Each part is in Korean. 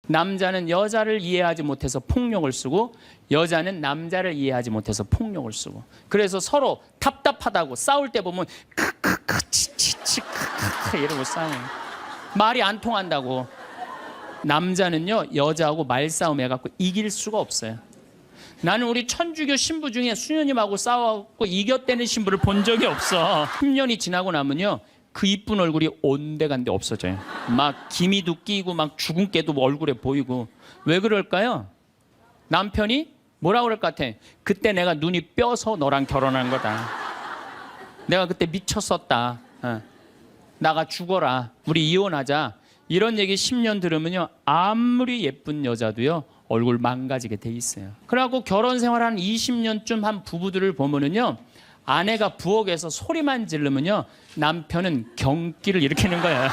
남자는 여자를 이해하지 못해서 폭력을 쓰고 여자는 남자를 이해하지 못해서 폭력을 쓰고, 그래서 서로 답답하다고 싸울 때 보면 크크크 치치치 크크크 이러고 싸워요. 말이 안 통한다고. 남자는요 여자하고 말싸움 해갖고 이길 수가 없어요. 나는 우리 천주교 신부 중에 수녀님하고 싸워갖고 이겼다는 신부를 본 적이 없어. 10년이 지나고 나면요 그 이쁜 얼굴이 온데간데 없어져요. 막 기미도 끼고 막 주근깨도 얼굴에 보이고. 왜 그럴까요? 남편이 뭐라고 그럴 것 같아? 그때 내가 눈이 뼈서 너랑 결혼한 거다. 내가 그때 미쳤었다. 나가 죽어라. 우리 이혼하자. 이런 얘기 10년 들으면요 아무리 예쁜 여자도요 얼굴 망가지게 돼 있어요. 그래갖고 결혼 생활 한 20년쯤 한 부부들을 보면은요 아내가 부엌에서 소리만 지르면요 남편은 경기를 일으키는 거예요.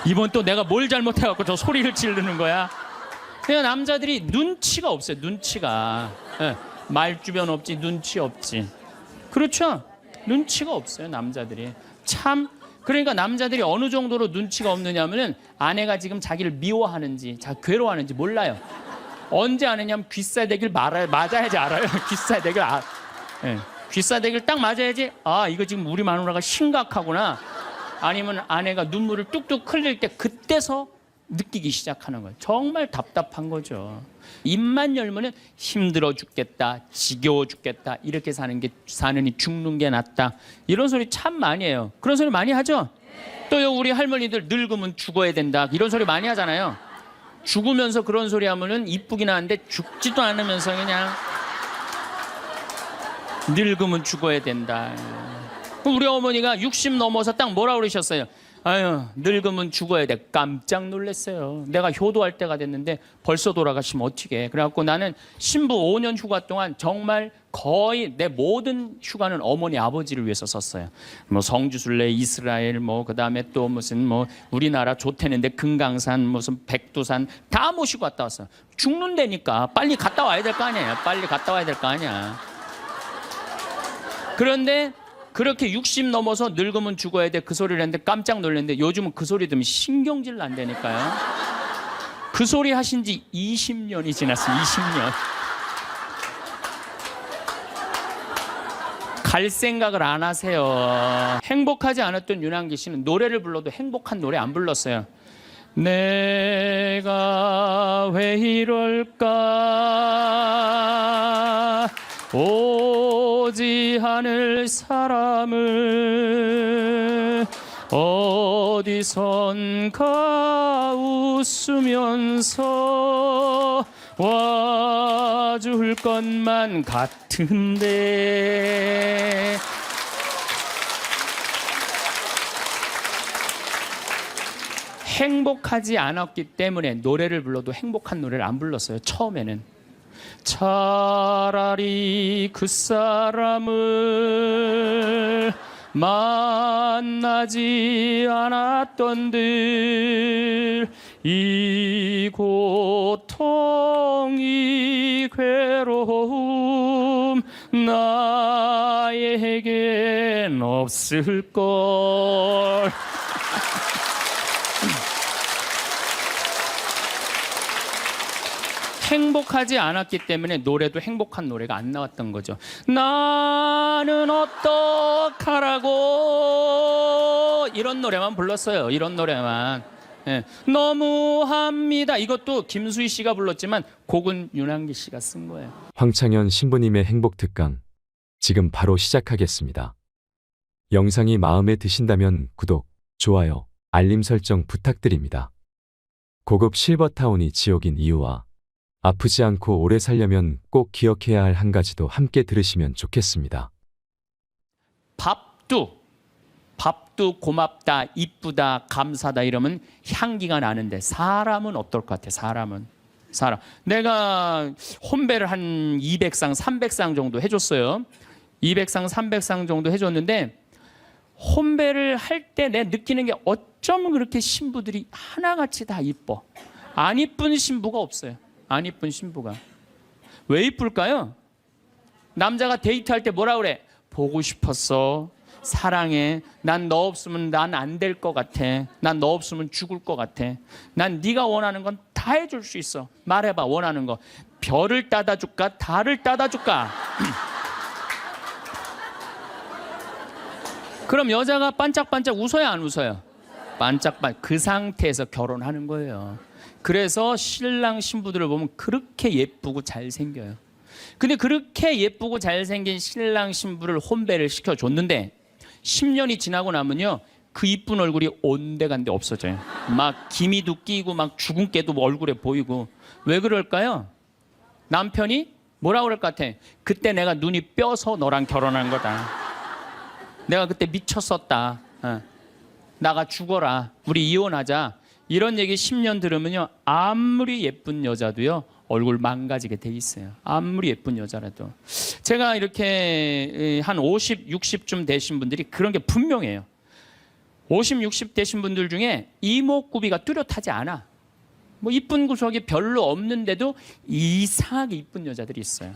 이번 또 내가 뭘 잘못해갖고 저 소리를 지르는 거야. 그냥 남자들이 눈치가 없어요. 눈치가. 말주변 없지 눈치 없지. 그렇죠? 눈치가 없어요 남자들이. 참. 그러니까 남자들이 어느 정도로 눈치가 없느냐면은 아내가 지금 자기를 미워하는지 괴로워하는지 몰라요. 언제 아느냐면 귀싸대기를 맞아야지 알아요. 귀싸대기를 귀싸대기를 딱 맞아야지 아 이거 지금 우리 마누라가 심각하구나. 아니면 아내가 눈물을 뚝뚝 흘릴 때 그때서 느끼기 시작하는 거예요. 정말 답답한 거죠. 입만 열면은 힘들어 죽겠다, 지겨워 죽겠다, 이렇게 사느니 죽는 게 낫다, 이런 소리 참 많이 해요. 그런 소리 많이 하죠. 또요 우리 할머니들 늙으면 죽어야 된다 이런 소리 많이 하잖아요. 죽으면서 그런 소리 하면은 이쁘긴 한데 죽지도 않으면서 그냥 늙으면 죽어야 된다. 우리 어머니가 60 넘어서 딱 뭐라 그러셨어요? 아유 늙으면 죽어야 돼. 깜짝 놀랐어요. 내가 효도할 때가 됐는데 벌써 돌아가시면 어떡해. 그래갖고 나는 신부 5년 휴가 동안 정말 거의 내 모든 휴가는 어머니 아버지를 위해서 썼어요. 뭐 성지순례, 이스라엘, 뭐 그다음에 또 무슨 뭐 우리나라 좋대는데 금강산, 무슨 백두산 다 모시고 갔다 왔어요. 죽는다니까 빨리 갔다 와야 될 거 아니야. 빨리 갔다 와야 될 거 아니야. 그런데 그렇게 60 넘어서 늙으면 죽어야 돼 그 소리를 했는데 깜짝 놀랐는데 요즘은 그 소리 들으면 신경질 난다니까요. 그 소리 하신 지 20년이 지났어요. 20년. 갈 생각을 안 하세요. 행복하지 않았던 윤한기 씨는 노래를 불러도 행복한 노래 안 불렀어요. 내가 왜 이럴까 오지 않을 사람을 어디선가 웃으면서 와줄 것만 같은데. 행복하지 않았기 때문에 노래를 불러도 행복한 노래를 안 불렀어요. 처음에는. 차라리 그 사람을 만나지 않았던들 이 고통 이 괴로움 나에겐 없을걸. 행복하지 않았기 때문에 노래도 행복한 노래가 안 나왔던 거죠. 나는 어떡하라고 이런 노래만 불렀어요. 이런 노래만. 너무합니다. 이것도 김수희 씨가 불렀지만 곡은 윤한기 씨가 쓴 거예요. 황창현 신부님의 행복특강 지금 바로 시작하겠습니다. 영상이 마음에 드신다면 구독, 좋아요, 알림 설정 부탁드립니다. 고급 실버타운이 지옥인 이유와 아프지 않고 오래 살려면 꼭 기억해야 할 한 가지도 함께 들으시면 좋겠습니다. 밥도 고맙다, 이쁘다, 감사다 이러면 향기가 나는데 사람은 어떨 것 같아? 사람. 내가 혼배를 한 200상, 300상 정도 해줬어요. 200상, 300상 정도 해줬는데 혼배를 할 때 내 느끼는 게 어쩜 그렇게 신부들이 하나같이 다 이뻐. 안 이쁜 신부가 없어요. 안 이쁜 신부가. 왜 이쁠까요? 남자가 데이트할 때 뭐라 그래? 보고 싶었어. 사랑해. 난 너 없으면 난 안 될 것 같아. 난 너 없으면 죽을 것 같아. 난 네가 원하는 건 다 해줄 수 있어. 말해봐, 원하는 거. 별을 따다 줄까? 달을 따다 줄까? 그럼 여자가 반짝반짝 웃어야 안 웃어요? 반짝반짝. 그 상태에서 결혼하는 거예요. 그래서 신랑 신부들을 보면 그렇게 예쁘고 잘생겨요. 근데 그렇게 예쁘고 잘생긴 신랑 신부를 혼배를 시켜줬는데 10년이 지나고 나면요, 그 이쁜 얼굴이 온데간데 없어져요. 막 기미도 끼고 막 주근깨도 얼굴에 보이고. 왜 그럴까요? 남편이 뭐라 그럴 것 같아? 그때 내가 눈이 뼈서 너랑 결혼한 거다. 내가 그때 미쳤었다. 나가 죽어라. 우리 이혼하자. 이런 얘기 10년 들으면요, 아무리 예쁜 여자도요, 얼굴 망가지게 돼 있어요. 아무리 예쁜 여자라도. 제가 이렇게 한 50, 60쯤 되신 분들이 그런 게 분명해요. 50, 60 되신 분들 중에 이목구비가 뚜렷하지 않아. 뭐 이쁜 구석이 별로 없는데도 이상하게 이쁜 여자들이 있어요.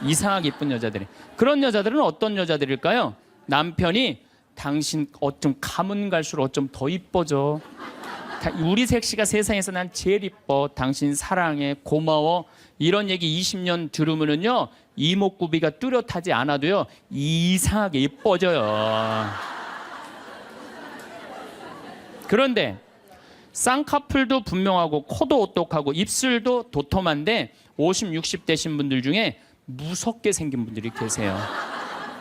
이상하게 이쁜 여자들이. 그런 여자들은 어떤 여자들일까요? 남편이 당신 어쩜 가면 갈수록 어쩜 더 이뻐져. 우리 색시가 세상에서 난 제일 이뻐. 당신 사랑해. 고마워. 이런 얘기 20년 들으면은요, 이목구비가 뚜렷하지 않아도요, 이상하게 이뻐져요. 그런데 쌍꺼풀도 분명하고 코도 오똑하고 입술도 도톰한데 50, 60 되신 분들 중에 무섭게 생긴 분들이 계세요.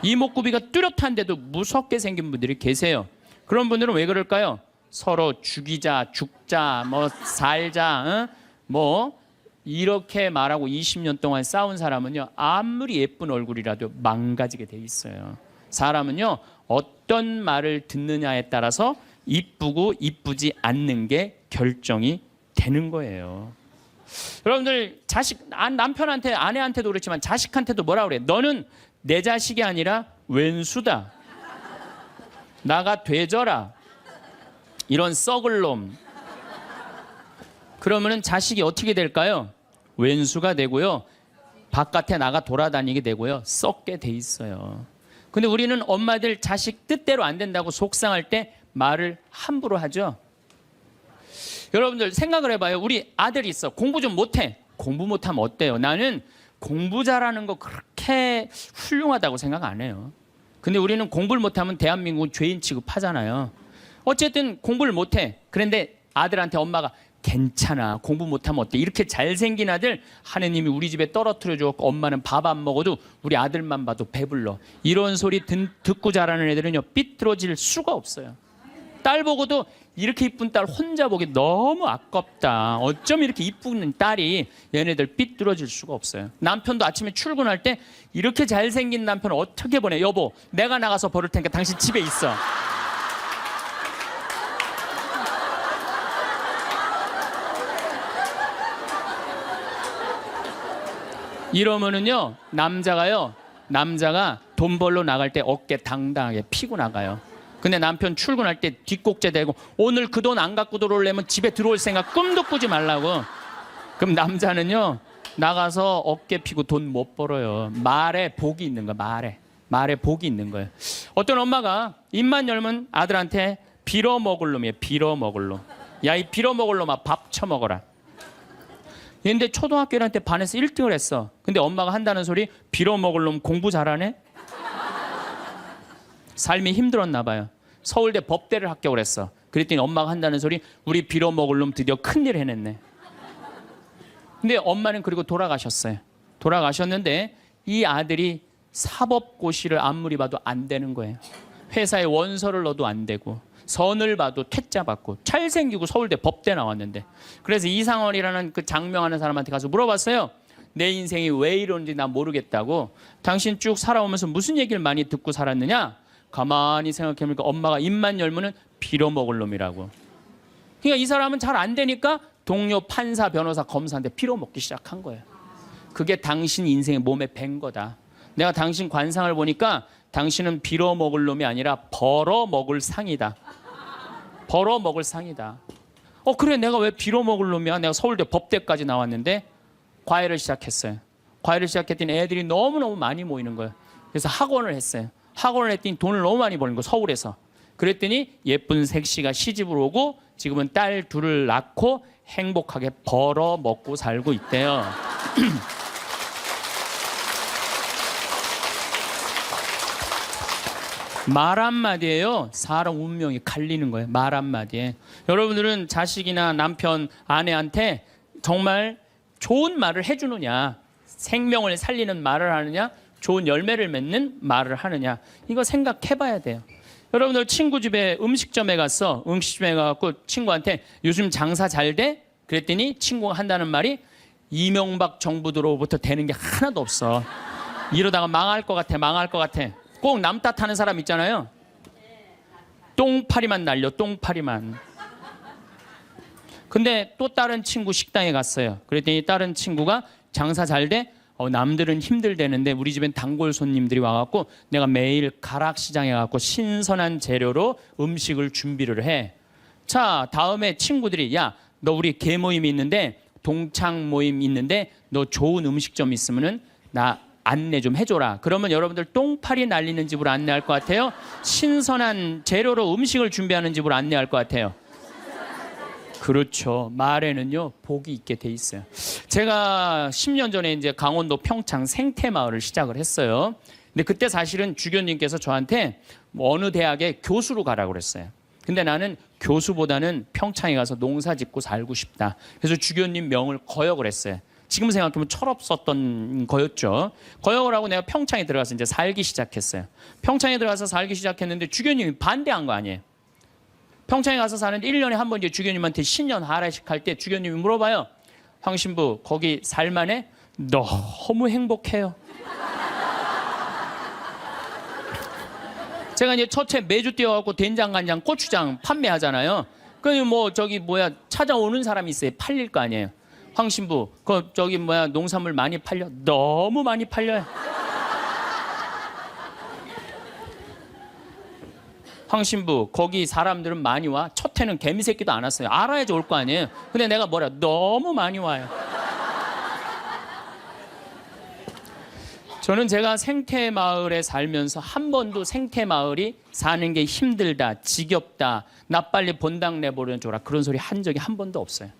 이목구비가 뚜렷한데도 무섭게 생긴 분들이 계세요. 그런 분들은 왜 그럴까요? 서로 죽이자, 죽자, 뭐 살자, 뭐 이렇게 말하고 20년 동안 싸운 사람은요, 아무리 예쁜 얼굴이라도 망가지게 돼 있어요. 사람은요, 어떤 말을 듣느냐에 따라서 이쁘고 이쁘지 않는 게 결정이 되는 거예요. 여러분들 남편한테, 아내한테도 그렇지만 자식한테도 뭐라 그래? 너는 내 자식이 아니라 왼수다. 나가 되져라. 이런 썩을 놈. 그러면은 자식이 어떻게 될까요? 왼수가 되고요, 바깥에 나가 돌아다니게 되고요, 썩게 돼 있어요. 근데 우리는 엄마들 자식 뜻대로 안 된다고 속상할 때 말을 함부로 하죠. 여러분들 생각을 해봐요. 우리 아들이 있어. 공부 좀 못해. 공부 못하면 어때요? 나는 공부 잘하는 거 그렇게 훌륭하다고 생각 안 해요. 근데 우리는 공부를 못하면 대한민국은 죄인 취급하잖아요. 어쨌든 공부를 못해. 그런데 아들한테 엄마가 괜찮아, 공부 못하면 어때? 이렇게 잘생긴 아들 하느님이 우리 집에 떨어뜨려 주었고 엄마는 밥 안 먹어도 우리 아들만 봐도 배불러. 이런 소리 듣고 자라는 애들은요, 삐뚤어질 수가 없어요. 딸 보고도 이렇게 이쁜 딸 혼자 보기 너무 아깝다. 어쩜 이렇게 이쁜 딸이, 얘네들 삐뚤어질 수가 없어요. 남편도 아침에 출근할 때 이렇게 잘생긴 남편 어떻게 보내? 여보, 내가 나가서 버릴 테니까 당신 집에 있어. 이러면은요, 남자가 돈 벌러 나갈 때 어깨 당당하게 피고 나가요. 근데 남편 출근할 때 뒷꼭지 대고 오늘 그 돈 안 갖고 들어오려면 집에 들어올 생각 꿈도 꾸지 말라고. 그럼 남자는요, 나가서 어깨 피고 돈 못 벌어요. 말에 복이 있는 거야. 말에 복이 있는 거예요. 어떤 엄마가 입만 열면 아들한테 빌어먹을 놈이에요. 빌어먹을 놈. 야, 이 빌어먹을 놈아, 밥 처먹어라. 근데 초등학교 1학년 때 반에서 1등을 했어. 근데 엄마가 한다는 소리, 빌어먹을 놈 공부 잘하네? 삶이 힘들었나 봐요. 서울대 법대를 합격을 했어. 그랬더니 엄마가 한다는 소리, 우리 빌어먹을 놈 드디어 큰일 해냈네. 근데 엄마는 그리고 돌아가셨어요. 돌아가셨는데 이 아들이 사법고시를 아무리 봐도 안 되는 거예요. 회사에 원서를 넣어도 안 되고, 선을 봐도 퇴짜 받고, 잘생기고 서울대 법대 나왔는데. 그래서 이상원이라는 그 장명하는 사람한테 가서 물어봤어요. 내 인생이 왜 이러는지 난 모르겠다고. 당신 쭉 살아오면서 무슨 얘기를 많이 듣고 살았느냐? 가만히 생각해보니까 엄마가 입만 열면은 빌어먹을 놈이라고. 그러니까 이 사람은 잘 안 되니까 동료 판사, 변호사, 검사한테 빌어먹기 시작한 거예요. 그게 당신 인생의 몸에 밴 거다. 내가 당신 관상을 보니까 당신은 빌어먹을 놈이 아니라 벌어먹을 상이다. 벌어먹을 상이다. 그래, 내가 왜 빌어먹을 놈이야? 내가 서울대 법대까지 나왔는데. 과외를 시작했어요. 과외를 시작했더니 애들이 너무너무 많이 모이는 거예요. 그래서 학원을 했어요. 학원을 했더니 돈을 너무 많이 버는 거 서울에서. 그랬더니 예쁜 색시가 시집을 오고 지금은 딸 둘을 낳고 행복하게 벌어 먹고 살고 있대요. 말 한마디에요. 사람 운명이 갈리는 거예요. 말 한마디에. 여러분들은 자식이나 남편, 아내한테 정말 좋은 말을 해주느냐, 생명을 살리는 말을 하느냐, 좋은 열매를 맺는 말을 하느냐, 이거 생각해 봐야 돼요. 여러분들 친구 집에 음식점에 갔어. 음식점에 가서 친구한테 요즘 장사 잘 돼? 그랬더니 친구가 한다는 말이 이명박 정부 들어부터 되는 게 하나도 없어. 이러다가 망할 것 같아, 망할 것 같아. 꼭 남 탓하는 사람 있잖아요. 똥파리만 날려, 똥파리만. 근데 또 다른 친구 식당에 갔어요. 그랬더니 다른 친구가 장사 잘 돼? 남들은 힘들대는데 우리 집엔 단골 손님들이 와갖고 내가 매일 가락시장에 가갖고 신선한 재료로 음식을 준비를 해. 자, 다음에 친구들이 야, 너 우리 개 모임이 있는데 동창 모임 있는데 너 좋은 음식점 있으면은 나 안내 좀 해줘라. 그러면 여러분들 똥파리 날리는 집으로 안내할 것 같아요? 신선한 재료로 음식을 준비하는 집으로 안내할 것 같아요? 그렇죠. 말에는요 복이 있게 돼 있어요. 제가 10년 전에 이제 강원도 평창 생태마을을 시작을 했어요. 근데 그때 사실은 주교님께서 저한테 어느 대학에 교수로 가라고 그랬어요. 근데 나는 교수보다는 평창에 가서 농사 짓고 살고 싶다. 그래서 주교님 명을 거역을 했어요. 지금 생각하면 철없었던 거였죠. 거역을 하고 내가 평창에 들어가서 이제 살기 시작했어요. 평창에 들어가서 살기 시작했는데 주교님이 반대한 거 아니에요. 평창에 가서 사는데 1년에 한 번 이제 주교님한테 신년 하례식 할 때 주교님이 물어봐요. 황 신부 거기 살만해? 너무 행복해요. 제가 이제 첫째 매주 뛰어갖고 된장, 간장, 고추장 판매하잖아요. 그럼 뭐 저기 뭐야 찾아오는 사람이 있어요. 팔릴 거 아니에요. 황 신부, 그 저기 뭐야 농산물 많이 팔려? 너무 많이 팔려요. 황 신부, 거기 사람들은 많이 와? 첫 해는 개미 새끼도 안 왔어요. 알아야지 올 거 아니에요. 근데 내가 뭐라? 너무 많이 와요. 저는 제가 생태마을에 살면서 한 번도 생태마을이 사는 게 힘들다, 지겹다, 나 빨리 본당 내보내줘라 그런 소리 한 적이 한 번도 없어요.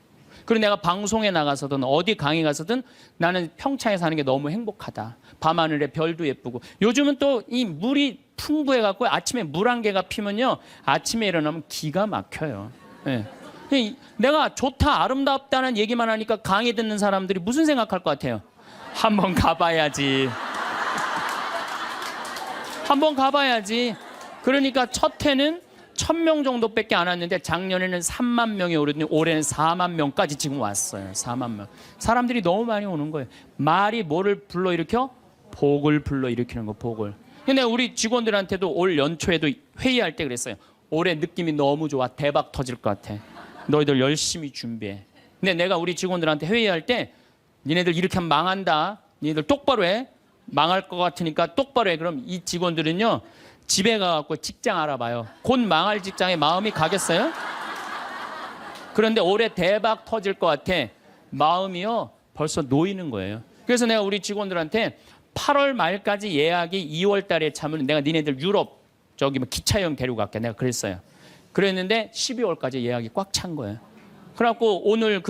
그리고 내가 방송에 나가서든 어디 강의 가서든 나는 평창에 사는 게 너무 행복하다. 밤하늘에 별도 예쁘고 요즘은 또 이 물이 풍부해갖고 아침에 물 한 개가 피면요 아침에 일어나면 기가 막혀요. 네. 내가 좋다 아름답다는 얘기만 하니까 강의 듣는 사람들이 무슨 생각할 것 같아요? 한번 가봐야지. 한번 가봐야지. 그러니까 첫 해는 1000명 정도밖에 안 왔는데 작년에는 3만 명이 오르더니 올해는 4만 명까지 지금 왔어요. 4만 명. 사람들이 너무 많이 오는 거예요. 말이 뭐를 불러일으켜? 복을 불러일으키는 거, 복을. 근데 우리 직원들한테도 올 연초에도 회의할 때 그랬어요. 올해 느낌이 너무 좋아. 대박 터질 것 같아. 너희들 열심히 준비해. 근데 내가 우리 직원들한테 회의할 때 니네들 이렇게 하면 망한다. 니네들 똑바로 해. 망할 것 같으니까 똑바로 해. 그럼 이 직원들은요. 집에 가갖고 직장 알아봐요. 곧 망할 직장에 마음이 가겠어요? 그런데 올해 대박 터질 것 같아. 마음이요. 벌써 놓이는 거예요. 그래서 내가 우리 직원들한테 8월 말까지 예약이 2월 달에 차면 내가 니네들 유럽 저기 뭐 기차여행 데리고 갈게. 내가 그랬어요. 그랬는데 12월까지 예약이 꽉 찬 거예요. 그래갖고 오늘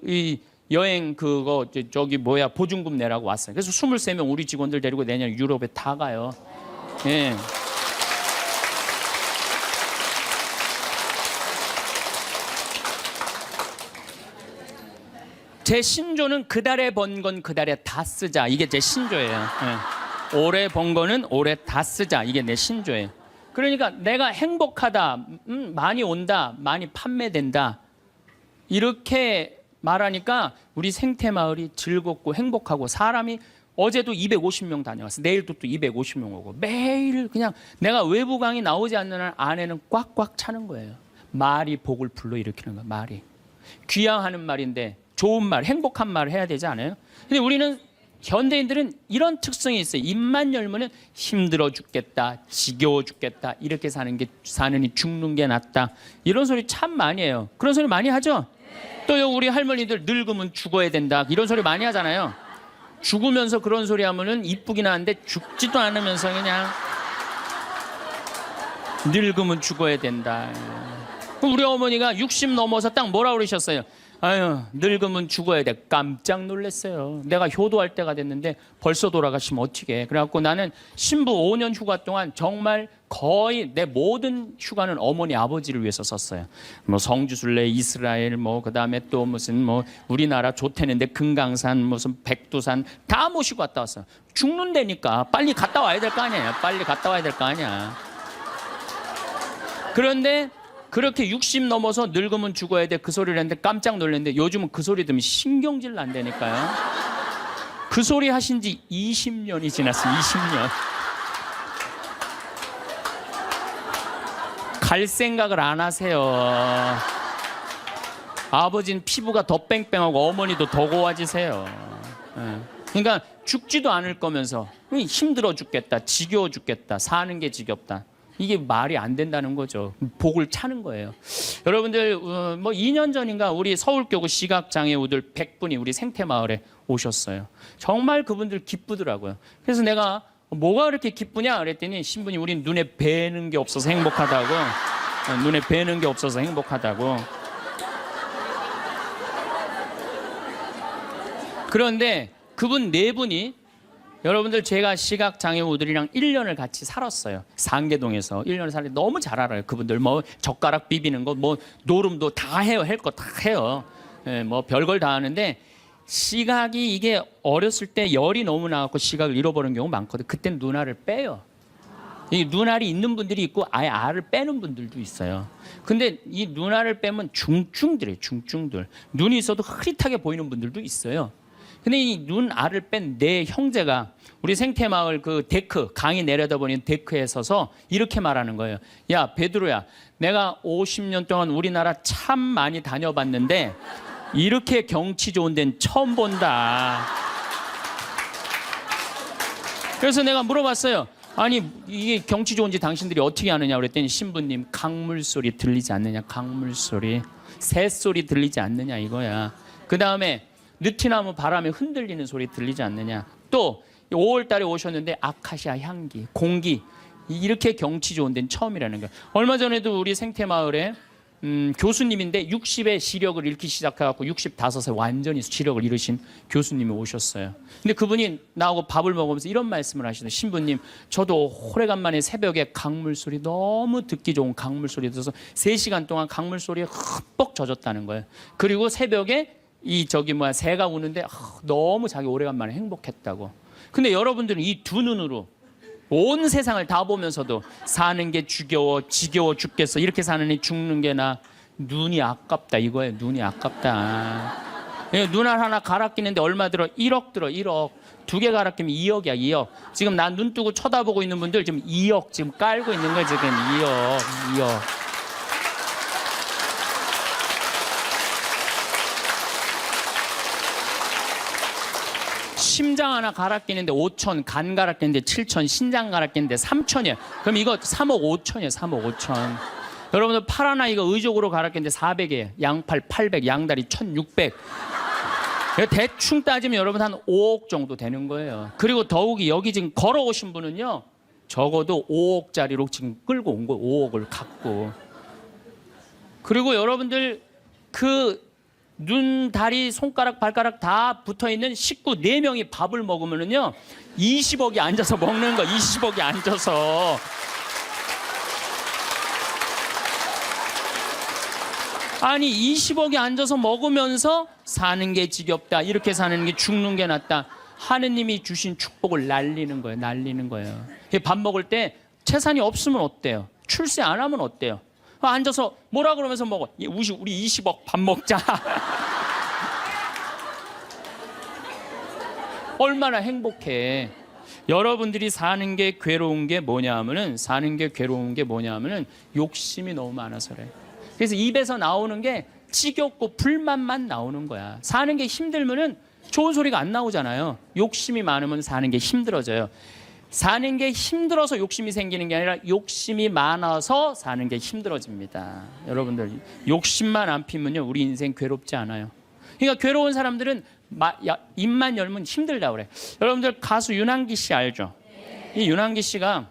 이 여행 그거 저기 뭐야 보증금 내라고 왔어요. 그래서 23명 우리 직원들 데리고 내년 유럽에 다 가요. 예. 제 신조는 그달에 번 건 그달에 다 쓰자. 이게 제 신조예요. 예. 올해 번 거는 올해 다 쓰자. 이게 내 신조예요. 그러니까 내가 행복하다, 많이 온다, 많이 판매된다. 이렇게 말하니까 우리 생태마을이 즐겁고 행복하고 사람이 어제도 250명 다녀왔어. 내일도 또 250명 오고 매일 그냥 내가 외부 강의 나오지 않는 한 안에는 꽉꽉 차는 거예요. 말이 복을 불러일으키는 거야. 말이. 귀양하는 말인데 좋은 말, 행복한 말을 해야 되지 않아요? 근데 우리는 현대인들은 이런 특성이 있어요. 입만 열면은 힘들어 죽겠다, 지겨워 죽겠다, 이렇게 사느니 죽는 게 낫다. 이런 소리 참 많이 해요. 그런 소리 많이 하죠? 또요 우리 할머니들 늙으면 죽어야 된다. 이런 소리 많이 하잖아요. 죽으면서 그런 소리 하면은 이쁘긴 한데 죽지도 않으면서 그냥 늙으면 죽어야 된다. 우리 어머니가 60 넘어서 딱 뭐라 그러셨어요? 아유, 늙으면 죽어야 돼. 깜짝 놀랐어요. 내가 효도할 때가 됐는데 벌써 돌아가시면 어떡해. 그래갖고 나는 신부 5년 휴가 동안 정말 거의 내 모든 휴가는 어머니 아버지를 위해서 썼어요. 뭐 성주순례, 이스라엘, 뭐 그다음에 또 무슨 뭐 우리나라 좋대는데 금강산, 무슨 백두산 다 모시고 갔다 왔어요. 죽는다니까 빨리 갔다 와야 될 거 아니야. 빨리 갔다 와야 될 거 아니야. 그런데 그렇게 60 넘어서 늙으면 죽어야 돼 그 소리를 했는데 깜짝 놀랐는데 요즘은 그 소리 들으면 신경질 난다니까요. 그 소리 하신 지 20년이 지났어요. 20년. 갈 생각을 안 하세요. 아버지는 피부가 더 뺑뺑하고 어머니도 더 고와지세요. 그러니까 죽지도 않을 거면서 힘들어 죽겠다, 지겨워 죽겠다, 사는 게 지겹다. 이게 말이 안 된다는 거죠. 복을 차는 거예요. 여러분들 뭐 2년 전인가 우리 서울교구 시각장애우들 100분이 우리 생태마을에 오셨어요. 정말 그분들 기쁘더라고요. 그래서 내가 뭐가 그렇게 기쁘냐 그랬더니 신부님 우린 눈에 뵈는 게 없어서 행복하다고. 눈에 뵈는 게 없어서 행복하다고. 그런데 그분 네 분이 여러분들 제가 시각장애우들이랑 1년을 같이 살았어요. 상계동에서 1년을 살았는데 너무 잘 알아요. 그분들 뭐 젓가락 비비는 거 뭐 노름도 다 해요. 할 거 다 해요. 예, 뭐 별걸 다 하는데 시각이 이게 어렸을 때 열이 너무 나갖고 시각을 잃어버리는 경우 많거든. 그때는 눈알을 빼요. 이 눈알이 있는 분들이 있고 아예 알을 빼는 분들도 있어요. 근데 이 눈알을 빼면 중증들이에요. 중증들. 눈이 있어도 흐릿하게 보이는 분들도 있어요. 근데 이 눈알을 뺀 내 형제가 우리 생태마을 그 데크 강이 내려다보는 데크에 서서 이렇게 말하는 거예요. 야 베드로야, 내가 50년 동안 우리나라 참 많이 다녀봤는데 이렇게 경치 좋은 데는 처음 본다. 그래서 내가 물어봤어요. 아니 이게 경치 좋은지 당신들이 어떻게 아느냐 그랬더니 신부님 강물 소리 들리지 않느냐. 강물 소리, 새 소리 들리지 않느냐 이거야. 그 다음에 느티나무 바람에 흔들리는 소리 들리지 않느냐. 또 5월 달에 오셨는데 아카시아 향기, 공기 이렇게 경치 좋은 데는 처음이라는 거예요. 얼마 전에도 우리 생태마을에 교수님인데 60에 시력을 잃기 시작해갖고 65세 완전히 시력을 잃으신 교수님이 오셨어요. 근데 그분이 나하고 밥을 먹으면서 이런 말씀을 하시더라고요. 신부님, 저도 오래간만에 새벽에 강물 소리 너무 듣기 좋은 강물 소리 들어서 3시간 동안 강물 소리에 흠뻑 젖었다는 거예요. 그리고 새벽에 새가 우는데 너무 자기 오래간만에 행복했다고. 근데 여러분들은 이 두 눈으로 온 세상을 다 보면서도 사는 게 지겨워 죽겠어. 이렇게 사느니 죽는 게 나. 눈이 아깝다 이거예요. 눈이 아깝다. 눈알 하나 갈아 끼는데 얼마 들어? 1억 들어. 1억. 2개 갈아 끼면 2억이야. 2억. 지금 난 눈 뜨고 쳐다보고 있는 분들 지금 2억 지금 깔고 있는 거예요. 지금 2억. 심장 하나 갈아 끼는데 5천, 간 갈아 끼는데 7천, 신장 갈아 끼는데 3천이에요. 그럼 이거 3억 5천이에요. 3억 5천. 여러분들 팔 하나 이거 의족으로 갈아 끼는데 400이에요. 양팔 800, 양다리 1600. 대충 따지면 여러분 한 5억 정도 되는 거예요. 그리고 더욱이 여기 지금 걸어오신 분은요, 적어도 5억짜리로 지금 끌고 온 거예요. 5억을 갖고. 그리고 여러분들 그 눈, 다리, 손가락, 발가락 다 붙어있는 식구 4명이 밥을 먹으면은요 20억이 앉아서 먹는 거. 20억이 앉아서. 아니 20억이 앉아서 먹으면서 사는 게 지겹다, 이렇게 사는 게 죽는 게 낫다. 하느님이 주신 축복을 날리는 거예요. 날리는 거예요. 밥 먹을 때 재산이 없으면 어때요? 출세 안 하면 어때요? 앉아서 뭐라 그러면서 먹어. 우리 20억 밥 먹자. 얼마나 행복해. 여러분들이 사는 게 괴로운 게 뭐냐 하면은 욕심이 너무 많아서 그래. 그래서 입에서 나오는 게 지겹고 불만만 나오는 거야. 사는 게 힘들면은 좋은 소리가 안 나오잖아요. 욕심이 많으면 사는 게 힘들어져요. 사는 게 힘들어서 욕심이 생기는 게 아니라 욕심이 많아서 사는 게 힘들어집니다. 여러분들 욕심만 안 피면요 우리 인생 괴롭지 않아요. 그러니까 괴로운 사람들은 입만 열면 힘들다 그래. 여러분들 가수 윤항기 씨 알죠? 이 윤항기 씨가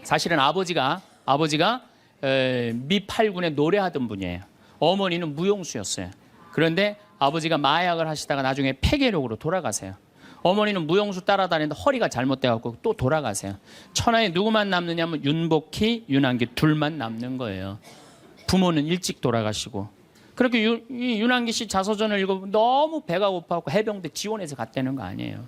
사실은 아버지가 아버지가 미 8군에 노래하던 분이에요. 어머니는 무용수였어요. 그런데 아버지가 마약을 하시다가 나중에 폐결핵으로 돌아가세요. 어머니는 무용수 따라다니는데 허리가 잘못돼갖고 또 돌아가세요. 천하에 누구만 남느냐면 윤복희, 윤한기 둘만 남는 거예요. 부모는 일찍 돌아가시고. 그렇게 이 윤한기 씨 자서전을 읽어보면 너무 배가 고파갖고 해병대 지원해서 갔다는 거 아니에요.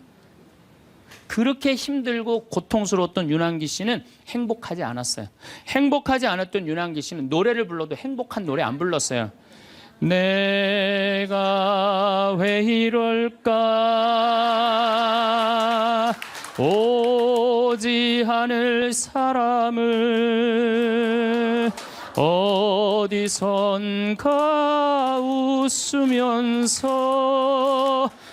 그렇게 힘들고 고통스러웠던 윤한기 씨는 행복하지 않았어요. 행복하지 않았던 윤한기 씨는 노래를 불러도 행복한 노래 안 불렀어요. 내가 왜 이럴까 오지 않을 사람을 어디선가 웃으면서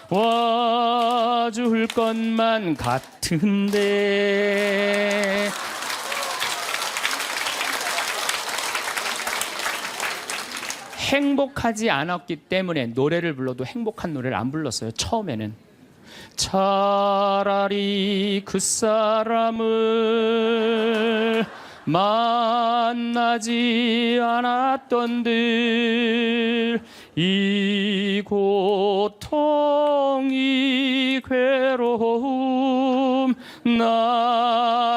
와줄 것만 같은데 행복하지 않았기 때문에 노래를 불러도 행복한 노래를 안 불렀어요. 처음에는 차라리 그 사람을 만나지 않았던들 이 고통 이 괴로움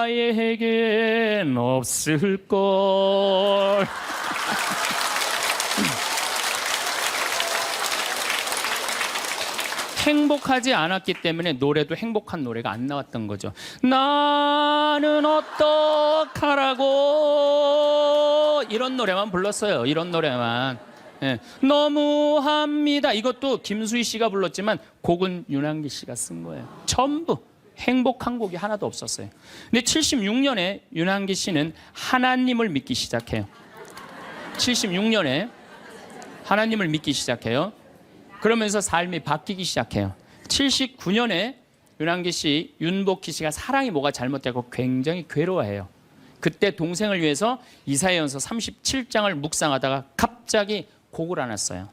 나에겐 없을걸. 행복하지 않았기 때문에 노래도 행복한 노래가 안 나왔던 거죠. 나는 어떡하라고 이런 노래만 불렀어요. 이런 노래만. 예. 너무합니다. 이것도 김수희 씨가 불렀지만 곡은 윤한기 씨가 쓴 거예요. 전부 행복한 곡이 하나도 없었어요. 근데 76년에 윤한기 씨는 하나님을 믿기 시작해요. 76년에 하나님을 믿기 시작해요. 그러면서 삶이 바뀌기 시작해요. 79년에 윤한기 씨, 윤복희 씨가 사랑이 뭐가 잘못되고 굉장히 괴로워해요. 그때 동생을 위해서 이사야전서 37장을 묵상하다가 갑자기 곡을 하나 써요.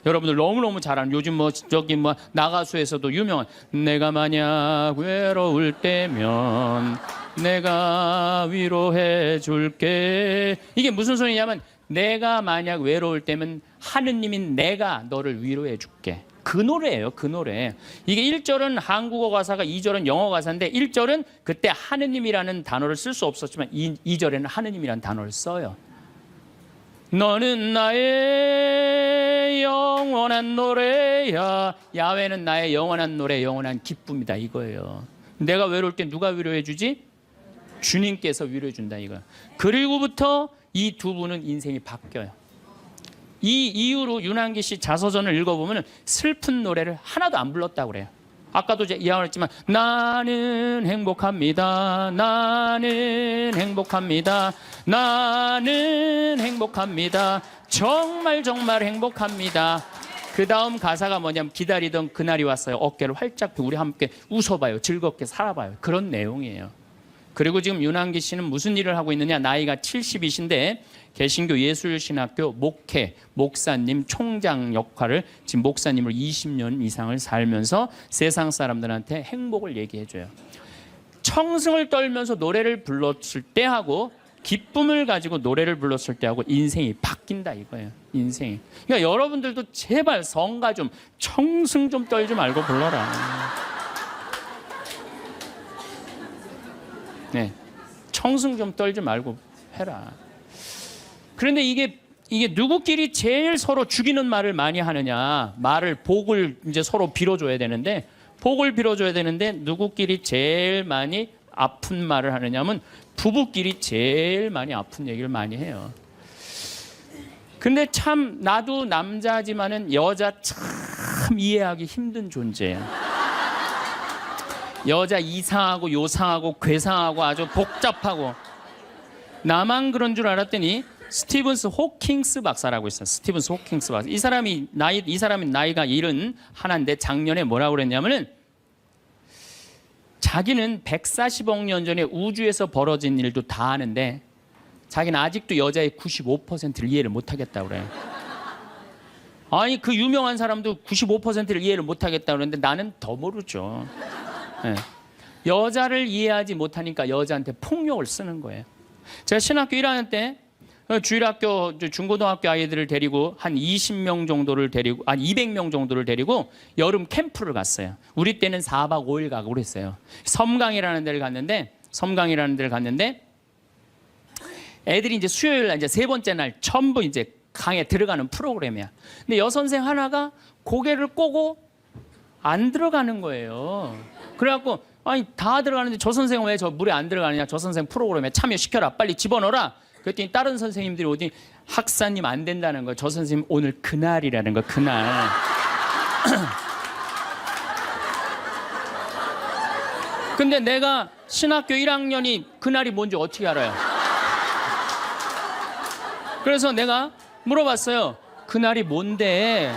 여러분들 너무너무 잘 아는 요즘 저기 나가수에서도 유명한 내가 만약 외로울 때면 내가 위로해 줄게. 이게 무슨 소리냐면 내가 만약 외로울 때면 하느님인 내가 너를 위로해 줄게. 그 노래예요. 그 노래. 이게 1절은 한국어 가사가 2절은 영어 가사인데 1절은 그때 하느님이라는 단어를 쓸 수 없었지만 2절에는 하느님이라는 단어를 써요. 너는 나의 영원한 노래야. 야훼는 나의 영원한 노래, 영원한 기쁨이다 이거예요. 내가 외로울 때 누가 위로해 주지? 주님께서 위로해 준다 이거예요. 그리고부터 이 두 분은 인생이 바뀌어요. 이 이후로 윤한기 씨 자서전을 읽어보면 슬픈 노래를 하나도 안 불렀다고 그래요. 아까도 이야기했지만 나는 행복합니다. 나는 행복합니다. 나는 행복합니다. 정말 정말 행복합니다. 그 다음 가사가 뭐냐면 기다리던 그날이 왔어요. 어깨를 활짝 펴고 우리 함께 웃어봐요. 즐겁게 살아봐요. 그런 내용이에요. 그리고 지금 윤한기 씨는 무슨 일을 하고 있느냐. 나이가 70이신데 개신교 예술신학교 목회, 목사님, 총장 역할을 지금 목사님을 20년 이상을 살면서 세상 사람들한테 행복을 얘기해줘요. 청승을 떨면서 노래를 불렀을 때하고 기쁨을 가지고 노래를 불렀을 때하고 인생이 바뀐다 이거예요. 인생이. 그러니까 여러분들도 제발 성가 좀 청승 좀 떨지 말고 불러라. 네, 청승 좀 떨지 말고 해라. 그런데 이게 누구끼리 제일 서로 죽이는 말을 많이 하느냐? 복을 이제 서로 빌어줘야 되는데 복을 빌어줘야 되는데 누구끼리 제일 많이 아픈 말을 하느냐면 부부끼리 제일 많이 아픈 얘기를 많이 해요. 근데 참 나도 남자지만은 여자 참 이해하기 힘든 존재예요. 여자 이상하고 요상하고 괴상하고 아주 복잡하고 나만 그런 줄 알았더니 스티븐스 호킹스 박사라고 있어요. 스티븐스 호킹스 박사. 이 사람이 나이가 71인데 작년에 뭐라고 그랬냐면은 자기는 140억 년 전에 우주에서 벌어진 일도 다 아는데 자기는 아직도 여자의 95%를 이해를 못 하겠다고 그래요. 아니 그 유명한 사람도 95%를 이해를 못 하겠다고 그러는데 나는 더 모르죠. 네. 여자를 이해하지 못하니까 여자한테 폭력을 쓰는 거예요. 제가 신학교 1학년 때 주일학교 중고등학교 아이들을 데리고 한 20명 정도를 데리고 한 200명 정도를 데리고 여름 캠프를 갔어요. 우리 때는 4박 5일 가고 그랬어요. 섬강이라는 데를 갔는데 애들이 이제 수요일 날 이제 세 번째 날 전부 이제 강에 들어가는 프로그램이야. 근데 여선생 하나가 고개를 꼬고 안 들어가는 거예요. 그래갖고 아니 다 들어가는데 저 선생은 왜 저 물에 안 들어가느냐? 저 선생 프로그램에 참여시켜라. 빨리 집어넣어라. 그랬더니 다른 선생님들이 오더니 학사님 안 된다는 거예요. 저 선생님 오늘 그날이라는 거 그날. 근데 내가 신학교 1학년이 그날이 뭔지 어떻게 알아요? 그래서 내가 물어봤어요. 그날이 뭔데?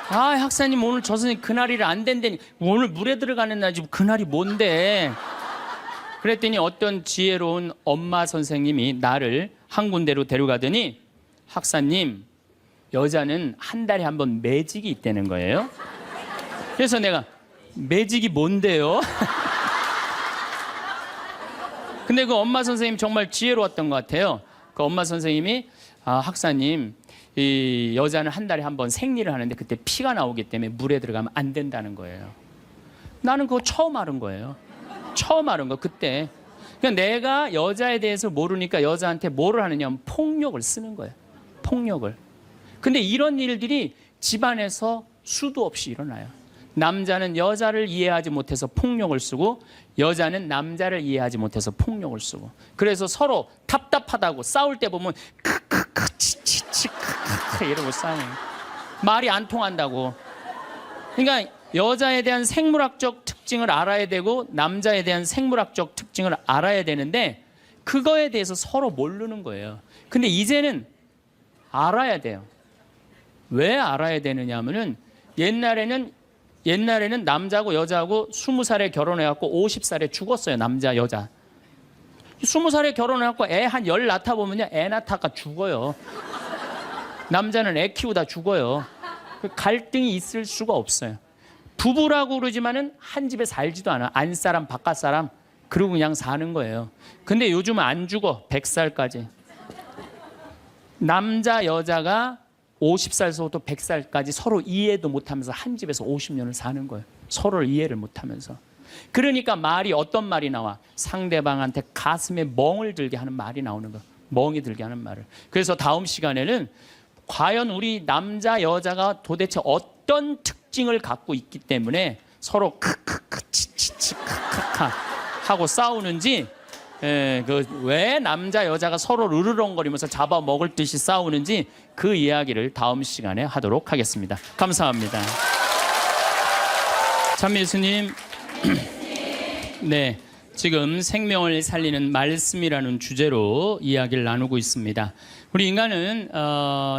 아 학사님 오늘 저 선생님 그날이라 안 된다니. 오늘 물에 들어가는 날이지 그날이 뭔데? 그랬더니 어떤 지혜로운 엄마 선생님이 나를 한 군데로 데려가더니 학사님 여자는 한 달에 한 번 매직이 있다는 거예요. 그래서 내가 매직이 뭔데요? 근데 그 엄마 선생님 정말 지혜로웠던 것 같아요. 그 엄마 선생님이 학사님 이 여자는 한 달에 한 번 생리를 하는데 그때 피가 나오기 때문에 물에 들어가면 안 된다는 거예요. 나는 그거 처음 알은 거예요. 처음 알은 거 그때. 그러니까 내가 여자에 대해서 모르니까 여자한테 뭐를 하느냐 하면 폭력을 쓰는 거예요. 폭력을. 근데 이런 일들이 집안에서 수도 없이 일어나요. 남자는 여자를 이해하지 못해서 폭력을 쓰고 여자는 남자를 이해하지 못해서 폭력을 쓰고 그래서 서로 답답하다고 싸울 때 보면 크크크 치치치 크크크 이러고 싸워요. 말이 안 통한다고. 그러니까 여자에 대한 생물학적 특징을 알아야 되고 남자에 대한 생물학적 특징을 알아야 되는데 그거에 대해서 서로 모르는 거예요. 근데 이제는 알아야 돼요. 왜 알아야 되느냐 하면은 옛날에는 남자하고 여자하고 20살에 결혼해갖고 50살에 죽었어요. 남자 여자 20살에 결혼해갖고 애 한 열 낳다 보면요 애 낳다가 죽어요. 남자는 애 키우다 죽어요. 갈등이 있을 수가 없어요. 부부라고 그러지만은 한 집에 살지도 않아. 안사람 바깥사람 그러고 그냥 사는 거예요. 근데 요즘은 안 죽어. 100살까지. 남자 여자가 50살서부터 100살까지 서로 이해도 못하면서 한 집에서 50년을 사는 거예요. 서로를 이해를 못하면서. 그러니까 말이 어떤 말이 나와? 상대방한테 가슴에 멍을 들게 하는 말이 나오는 거예요. 멍이 들게 하는 말을. 그래서 다음 시간에는 과연 우리 남자 여자가 도대체 어떤 특징을 갖고 있기 때문에 서로 크크크 치치치 크크카 하고 싸우는지 왜 남자 여자가 서로 으르렁거리면서 잡아먹을 듯이 싸우는지 그 이야기를 다음 시간에 하도록 하겠습니다. 감사합니다. 참 예수님 네, 지금 생명을 살리는 말씀이라는 주제로 이야기를 나누고 있습니다. 우리 인간은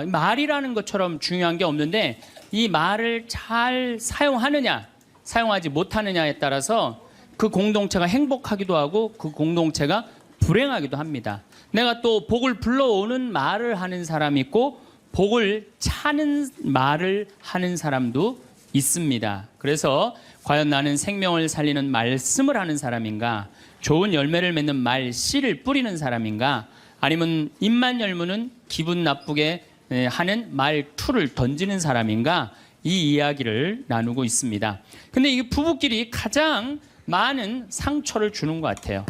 말이라는 것처럼 중요한 게 없는데 이 말을 잘 사용하느냐 사용하지 못하느냐에 따라서 그 공동체가 행복하기도 하고 그 공동체가 불행하기도 합니다. 내가 또 복을 불러오는 말을 하는 사람이 있고 복을 차는 말을 하는 사람도 있습니다. 그래서 과연 나는 생명을 살리는 말씀을 하는 사람인가, 좋은 열매를 맺는 말씨를 뿌리는 사람인가, 아니면 입만 열무는 기분 나쁘게 하는 말투를 던지는 사람인가, 이 이야기를 나누고 있습니다. 근데 이게 부부끼리 가장 많은 상처를 주는 것 같아요.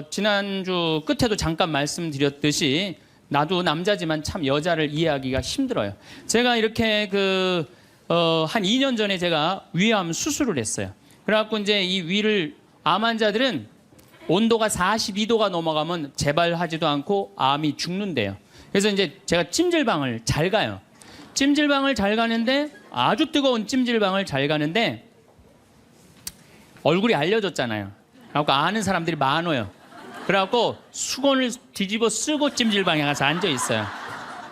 지난주 끝에도 잠깐 말씀드렸듯이 나도 남자지만 참 여자를 이해하기가 힘들어요. 제가 이렇게 한 2년 전에 제가 위암 수술을 했어요. 그래갖고 이제 이 위를 암 환자들은 온도가 42도가 넘어가면 재발하지도 않고 암이 죽는데요. 그래서 이제 제가 찜질방을 잘 가요. 찜질방을 잘 가는데 아주 뜨거운 찜질방을 잘 가는데 얼굴이 알려졌잖아요. 그래갖고 아는 사람들이 많아요. 그래갖고 수건을 뒤집어 쓰고 찜질방에 가서 앉아 있어요.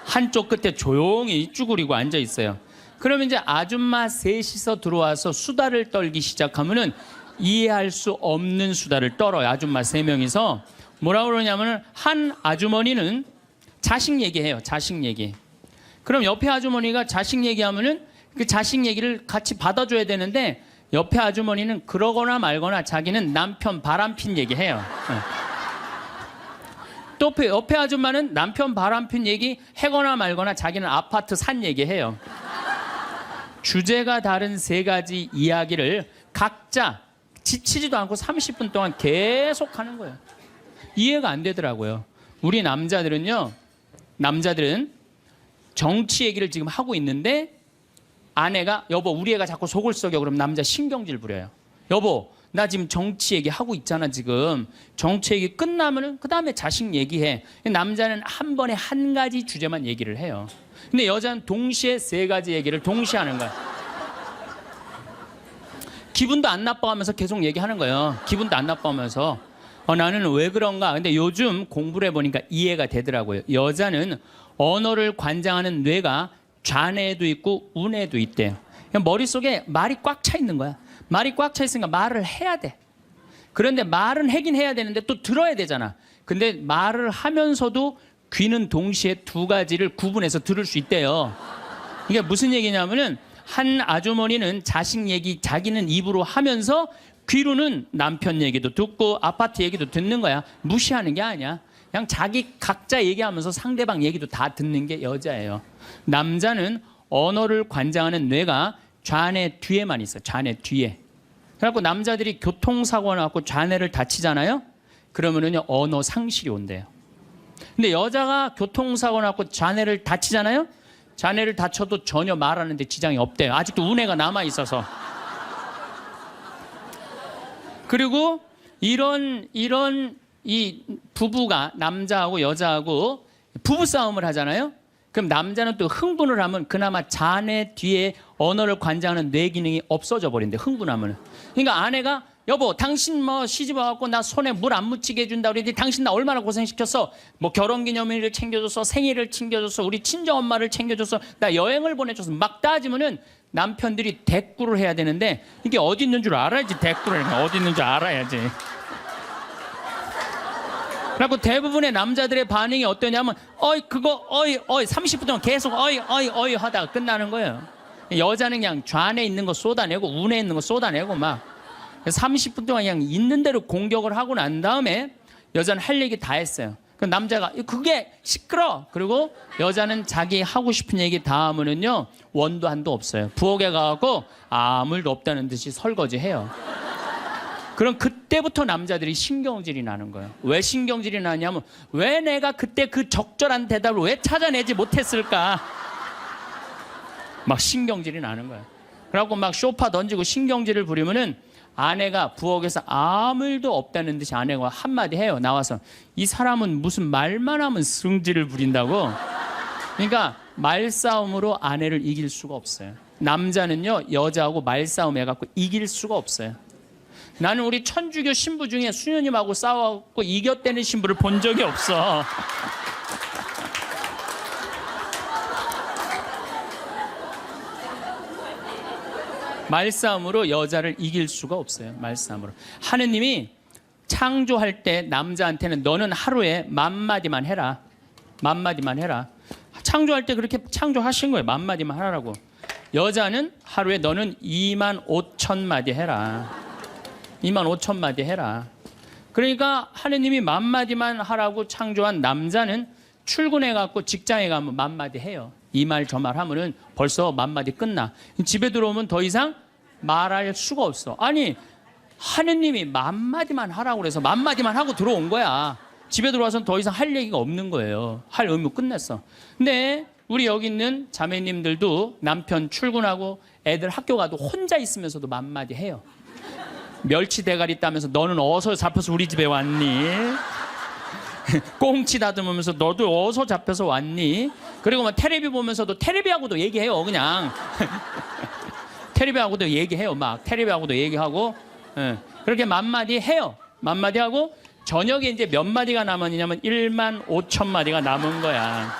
한쪽 끝에 조용히 쭈그리고 앉아 있어요. 그러면 이제 아줌마 셋이서 들어와서 수다를 떨기 시작하면은 이해할 수 없는 수다를 떨어요. 아줌마 3명이서 뭐라 그러냐면은 한 아주머니는 자식 얘기해요. 자식 얘기. 그럼 옆에 아주머니가 자식 얘기하면은 그 자식 얘기를 같이 받아줘야 되는데 옆에 아주머니는 그러거나 말거나 자기는 남편 바람핀 얘기해요. 또 옆에 아줌마는 남편 바람핀 얘기 해거나 말거나 자기는 아파트 산 얘기해요. 주제가 다른 세 가지 이야기를 각자 지치지도 않고 30분 동안 계속 하는 거예요. 이해가 안 되더라고요. 우리 남자들은 정치 얘기를 지금 하고 있는데 아내가 여보 우리 애가 자꾸 속을 썩여 그러면 남자 신경질 부려요. 여보 나 지금 정치 얘기 하고 있잖아 지금. 정치 얘기 끝나면은 그 다음에 자식 얘기해. 남자는 한 번에 한 가지 주제만 얘기를 해요. 근데 여자는 동시에 세 가지 얘기를 동시에 하는 거야. 기분도 안 나빠하면서 계속 얘기하는 거예요. 기분도 안 나빠하면서 나는 왜 그런가. 근데 요즘 공부를 해보니까 이해가 되더라고요. 여자는 언어를 관장하는 뇌가 좌뇌에도 있고 우뇌에도 있대요. 머릿속에 말이 꽉 차 있는 거야. 말이 꽉 차 있으니까 말을 해야 돼. 그런데 말은 하긴 해야 되는데 또 들어야 되잖아. 근데 말을 하면서도 귀는 동시에 두 가지를 구분해서 들을 수 있대요. 이게 무슨 얘기냐면은 한 아주머니는 자식 얘기 자기는 입으로 하면서 귀로는 남편 얘기도 듣고 아파트 얘기도 듣는 거야. 무시하는 게 아니야. 그냥 자기 각자 얘기하면서 상대방 얘기도 다 듣는 게 여자예요. 남자는 언어를 관장하는 뇌가 좌뇌 뒤에만 있어요. 좌뇌 뒤에. 그래갖고 남자들이 교통사고 나갖고 좌뇌를 다치잖아요. 그러면은요 언어 상실이 온대요. 근데 여자가 교통사고 나갖고 좌뇌를 다치잖아요. 좌뇌를 다쳐도 전혀 말하는데 지장이 없대요. 아직도 우뇌가 남아 있어서. 그리고 이런 이 부부가 남자하고 여자하고 부부 싸움을 하잖아요. 그럼 남자는 또 흥분을 하면 그나마 좌뇌 뒤에 언어를 관장하는 뇌 기능이 없어져 버린대. 흥분하면. 그러니까 아내가 여보 당신 뭐 시집 와갖고 나 손에 물 안 묻히게 해준다 그러더니 당신 나 얼마나 고생시켰어. 뭐 결혼기념일을 챙겨줬어. 생일을 챙겨줬어. 우리 친정엄마를 챙겨줬어. 나 여행을 보내줘서 막 따지면은 남편들이 대꾸를 해야 되는데 이게 어디 있는 줄 알아야지. 대꾸를 어디 있는 줄 알아야지. 그리고 대부분의 남자들의 반응이 어떠냐면 그거 30분 동안 계속 어이 하다가 끝나는 거예요. 여자는 그냥 좌뇌에 있는 거 쏟아내고 우뇌에 있는 거 쏟아내고 막 30분 동안 그냥 있는 대로 공격을 하고 난 다음에 여자는 할 얘기 다 했어요. 그 남자가 그게 시끄러. 그리고 여자는 자기 하고 싶은 얘기 다 하면은요 원도 한도 없어요. 부엌에 가고 아무 일도 없다는 듯이 설거지해요. 그럼 그때부터 남자들이 신경질이 나는 거예요. 왜 신경질이 나냐면 왜 내가 그때 그 적절한 대답을 왜 찾아내지 못했을까? 막 신경질이 나는 거예요. 그래갖고 막 쇼파 던지고 신경질을 부리면은 아내가 부엌에서 아무 일도 없다는 듯이 아내가 한마디 해요. 나와서 이 사람은 무슨 말만 하면 승질을 부린다고. 그러니까 말싸움으로 아내를 이길 수가 없어요. 남자는요 여자하고 말싸움 해갖고 이길 수가 없어요. 나는 우리 천주교 신부 중에 수녀님하고 싸워갖고 이겼다는 신부를 본 적이 없어. 말싸움으로 여자를 이길 수가 없어요. 말싸움으로. 하느님이 창조할 때 남자한테는 너는 하루에 10,000마디만 해라. 10,000마디만 해라. 창조할 때 그렇게 창조하신 거예요. 10,000마디만 하라고. 여자는 하루에 너는 25,000마디 해라. 25,000마디 해라. 그러니까 하느님이 10,000마디만 하라고 창조한 남자는 출근해갖고 직장에 가면 10,000마디 해요. 이 말 저 말 하면은 벌써 10,000마디 끝나. 집에 들어오면 더 이상 말할 수가 없어. 아니 하느님이 10,000마디만 하라고 그래서 10,000마디만 하고 들어온 거야. 집에 들어와서는 더 이상 할 얘기가 없는 거예요. 할 의무 끝냈어. 근데 우리 여기 있는 자매님들도 남편 출근하고 애들 학교 가도 혼자 있으면서도 10,000마디 해요. 멸치 대가리 따면서 너는 어디서 잡혀서 우리 집에 왔니? 꽁치 다듬으면서 너도 어디서 잡혀서 왔니? 그리고 막 텔레비 보면서도 텔레비하고도 얘기해요. 그냥 텔레비하고도 얘기해요. 막 텔레비하고도 얘기하고 그렇게 10,000마디 해요. 10,000마디 하고 저녁에 이제 몇 마디가 남았냐면 15,000마디가 남은 거야.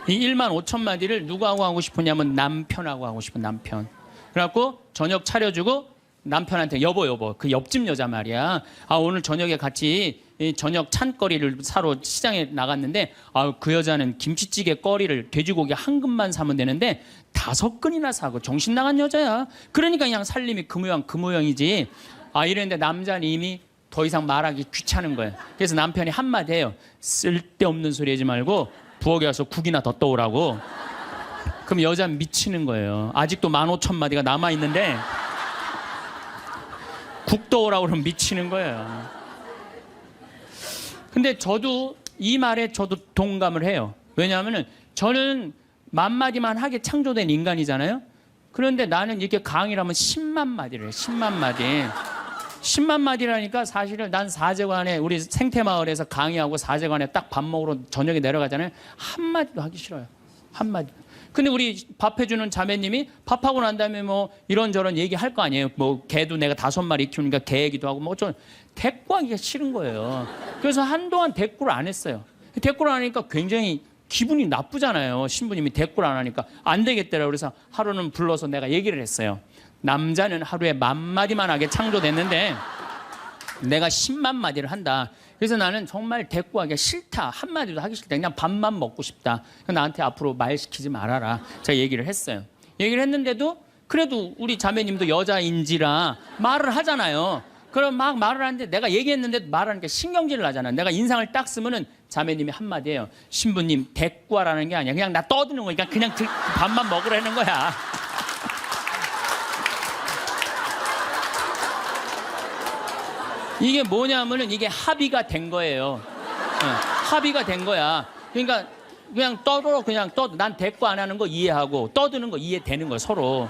이 15,000마디를 누구하고 하고 싶으냐면 남편하고 하고 싶은 남편. 그래갖고 저녁 차려주고 남편한테 여보 그 옆집 여자 말이야. 오늘 저녁에 같이 저녁 찬거리를 사러 시장에 나갔는데 그 여자는 김치찌개 거리를 돼지고기 한 근만 사면 되는데 5근이나 사고 정신 나간 여자야. 그러니까 그냥 살림이 그 모양 그 모양이지. 이랬는데 남자는 이미 더 이상 말하기 귀찮은 거예요. 그래서 남편이 한마디 해요. 쓸데없는 소리 하지 말고 부엌에 가서 국이나 더 떠오라고. 그럼 여자는 미치는 거예요. 아직도 15,000마디가 남아있는데 국 떠오라고 그러면 미치는 거예요. 근데 저도 이 말에 저도 동감을 해요. 왜냐하면 저는 만마디만 하게 창조된 인간이잖아요. 그런데 나는 이렇게 강의를 하면 10만 마디를 해요. 10만 마디. 10만 마디라니까 사실은 난 사제관에 우리 생태마을에서 강의하고 사제관에 딱 밥 먹으러 저녁에 내려가잖아요. 한마디도 하기 싫어요. 한마디. 근데 우리 밥 해주는 자매님이 밥하고 난 다음에 뭐 이런저런 얘기할 거 아니에요. 뭐 개도 내가 5마리 키우니까 개 얘기도 하고 뭐 좀 대꾸하기가 싫은 거예요. 그래서 한동안 대꾸를 안 했어요. 대꾸를 안 하니까 굉장히 기분이 나쁘잖아요. 신부님이 대꾸를 안 하니까 안 되겠더라고요. 그래서 하루는 불러서 내가 얘기를 했어요. 남자는 하루에 10,000마디만 하게 창조됐는데 내가 10만 마디를 한다. 그래서 나는 정말 대꾸하기가 싫다. 한마디도 하기 싫다. 그냥 밥만 먹고 싶다. 나한테 앞으로 말 시키지 말아라. 제가 얘기를 했어요. 얘기를 했는데도 그래도 우리 자매님도 여자인지라 말을 하잖아요. 그럼 막 말을 하는데 내가 얘기했는데 말하니까 신경질을 나잖아. 내가 인상을 딱 쓰면은 자매님이 한마디 해요. 신부님 대꾸하라는 게 아니야. 그냥 나 떠드는 거니까 그냥 밥만 먹으라는 거야. 이게 뭐냐면은 이게 합의가 된 거예요. 합의가 된 거야. 그러니까 그냥 떠들어 그냥 떠. 난 대꾸 안 하는 거 이해하고 떠드는 거 이해되는 거야 서로.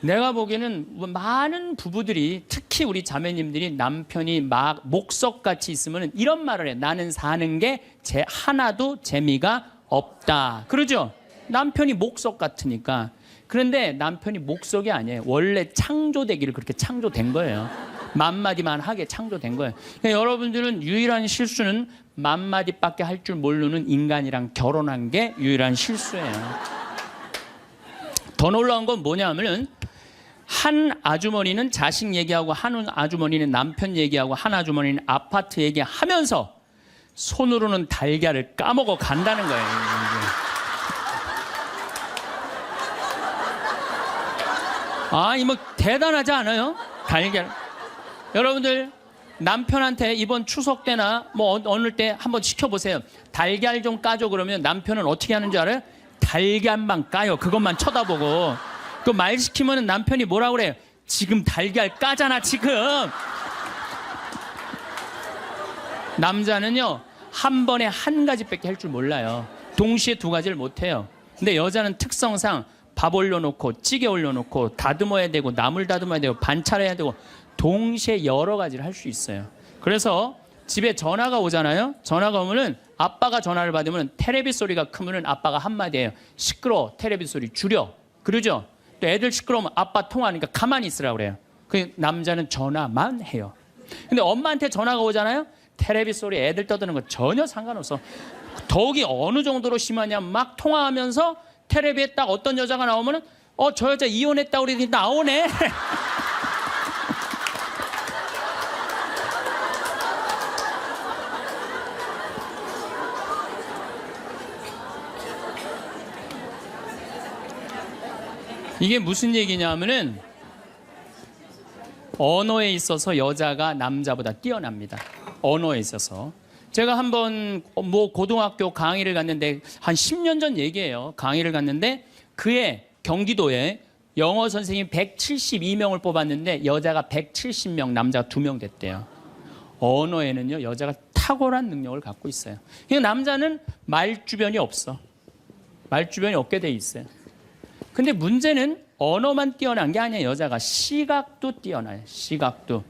내가 보기에는 많은 부부들이 특히 우리 자매님들이 남편이 막 목석같이 있으면 이런 말을 해. 나는 사는 게 하나도 재미가 없다. 그러죠? 남편이 목석 같으니까. 그런데 남편이 목석이 아니에요. 원래 창조되기를 그렇게 창조된 거예요. 10,000마디만 하게 창조된 거예요. 그러니까 여러분들은 유일한 실수는 10,000마디밖에 할 줄 모르는 인간이랑 결혼한 게 유일한 실수예요. 더 놀라운 건 뭐냐면은 한 아주머니는 자식 얘기하고 한 아주머니는 남편 얘기하고 한 아주머니는 아파트 얘기하면서 손으로는 달걀을 까먹어 간다는 거예요. 아, 이 뭐 대단하지 않아요? 달걀. 여러분들 남편한테 이번 추석 때나 뭐 어느 때 한번 시켜보세요. 달걀 좀 까줘 그러면 남편은 어떻게 하는 줄 알아요? 달걀만 까요. 그것만 쳐다보고. 그 말 시키면 남편이 뭐라고 그래요? 지금 달걀 까잖아 지금. 남자는요 한 번에 한 가지밖에 할 줄 몰라요. 동시에 두 가지를 못해요. 근데 여자는 특성상 밥 올려놓고 찌개 올려놓고 다듬어야 되고 나물 다듬어야 되고 반찬해야 되고 동시에 여러 가지를 할 수 있어요. 그래서 집에 전화가 오잖아요. 전화가 오면은 아빠가 전화를 받으면 테레비 소리가 크면은 아빠가 한마디 해요. 시끄러워. 테레비 소리 줄여. 그러죠? 또 애들 시끄러우면 아빠 통화하니까 가만히 있으라고 그래요. 그 남자는 전화만 해요. 근데 엄마한테 전화가 오잖아요. 테레비 소리 애들 떠드는 거 전혀 상관없어. 더욱이 어느 정도로 심하냐면 막 통화하면서 테레비에 딱 어떤 여자가 나오면은 저 여자 이혼했다고 그러더니 나오네. 이게 무슨 얘기냐면은 언어에 있어서 여자가 남자보다 뛰어납니다. 언어에 있어서. 제가 한번 뭐 고등학교 강의를 갔는데 한 10년 전 얘기예요. 강의를 갔는데 그해 경기도에 영어 선생님 172명을 뽑았는데 여자가 170명, 남자가 2명 됐대요. 언어에는요 여자가 탁월한 능력을 갖고 있어요. 그러니까 남자는 말주변이 없어. 말주변이 없게 돼 있어요. 근데 문제는 언어만 뛰어난 게 아니에요. 여자가 시각도 뛰어나요. 시각도.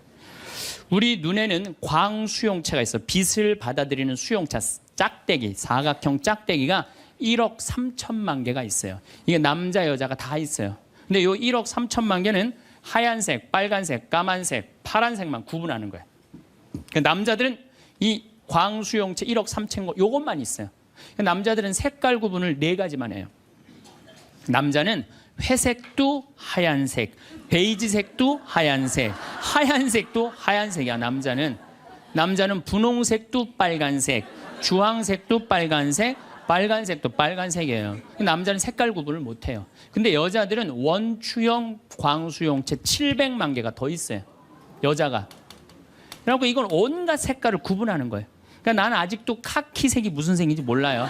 우리 눈에는 광수용체가 있어. 빛을 받아들이는 수용체, 짝대기, 사각형 짝대기가 1억 3천만 개가 있어요. 이게 남자 여자가 다 있어요. 근데 이 1억 3천만 개는 하얀색, 빨간색, 까만색, 파란색만 구분하는 거예요. 그러니까 남자들은 이 광수용체 1억 3천 거 요것만 있어요. 그러니까 남자들은 색깔 구분을 4가지만 해요. 남자는 회색도 하얀색, 베이지색도 하얀색, 하얀색도 하얀색이야. 남자는 분홍색도 빨간색, 주황색도 빨간색, 빨간색도 빨간색이에요. 남자는 색깔 구분을 못해요. 근데 여자들은 원추형 광수용체 700만 개가 더 있어요. 여자가. 그래갖고 이건 온갖 색깔을 구분하는 거예요. 그러니까 나는 아직도 카키색이 무슨 색인지 몰라요.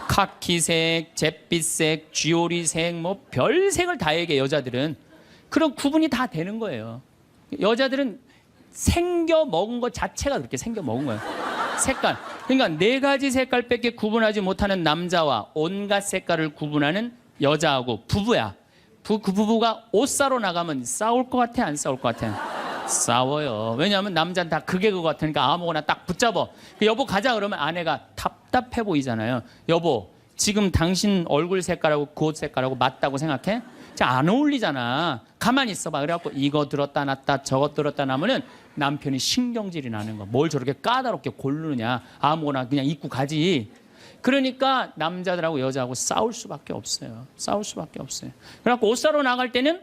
카키색, 잿빛색, 쥐오리색, 뭐 별색을 다 얘기해 여자들은. 그런 구분이 다 되는 거예요. 여자들은 생겨 먹은 것 자체가 그렇게 생겨 먹은 거예요. 색깔. 그러니까 네 가지 색깔밖에 구분하지 못하는 남자와 온갖 색깔을 구분하는 여자하고 부부야. 그 부부가 옷 사러 나가면 싸울 것 같아, 안 싸울 것 같아? 싸워요. 왜냐하면 남자는 다 그게 그거 같으니까 아무거나 딱 붙잡아. 여보 가자 그러면 아내가 답답해 보이잖아요. 여보 지금 당신 얼굴 색깔하고 그 옷 색깔하고 맞다고 생각해? 안 어울리잖아. 가만히 있어봐. 그래갖고 이거 들었다 놨다 저거 들었다 놔면은 남편이 신경질이 나는 거야. 뭘 저렇게 까다롭게 고르느냐. 아무거나 그냥 입고 가지. 그러니까 남자들하고 여자하고 싸울 수밖에 없어요. 싸울 수밖에 없어요. 그래갖고 옷 사러 나갈 때는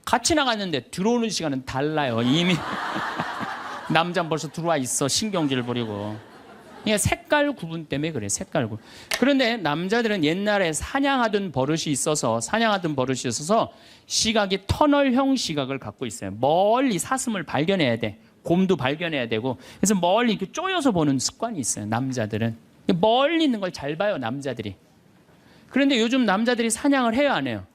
같이 나갔는데 들어오는 시간은 달라요. 이미 남자는 벌써 들어와 있어. 신경질 부리고. 그러니까 색깔 구분 때문에 그래. 색깔 구분. 그런데 남자들은 옛날에 사냥하던 버릇이 있어서 시각이 터널형 시각을 갖고 있어요. 멀리 사슴을 발견해야 돼. 곰도 발견해야 되고. 그래서 멀리 이렇게 쪼여서 보는 습관이 있어요. 남자들은. 멀리 있는 걸 잘 봐요. 남자들이. 그런데 요즘 남자들이 사냥을 해요, 안 해요?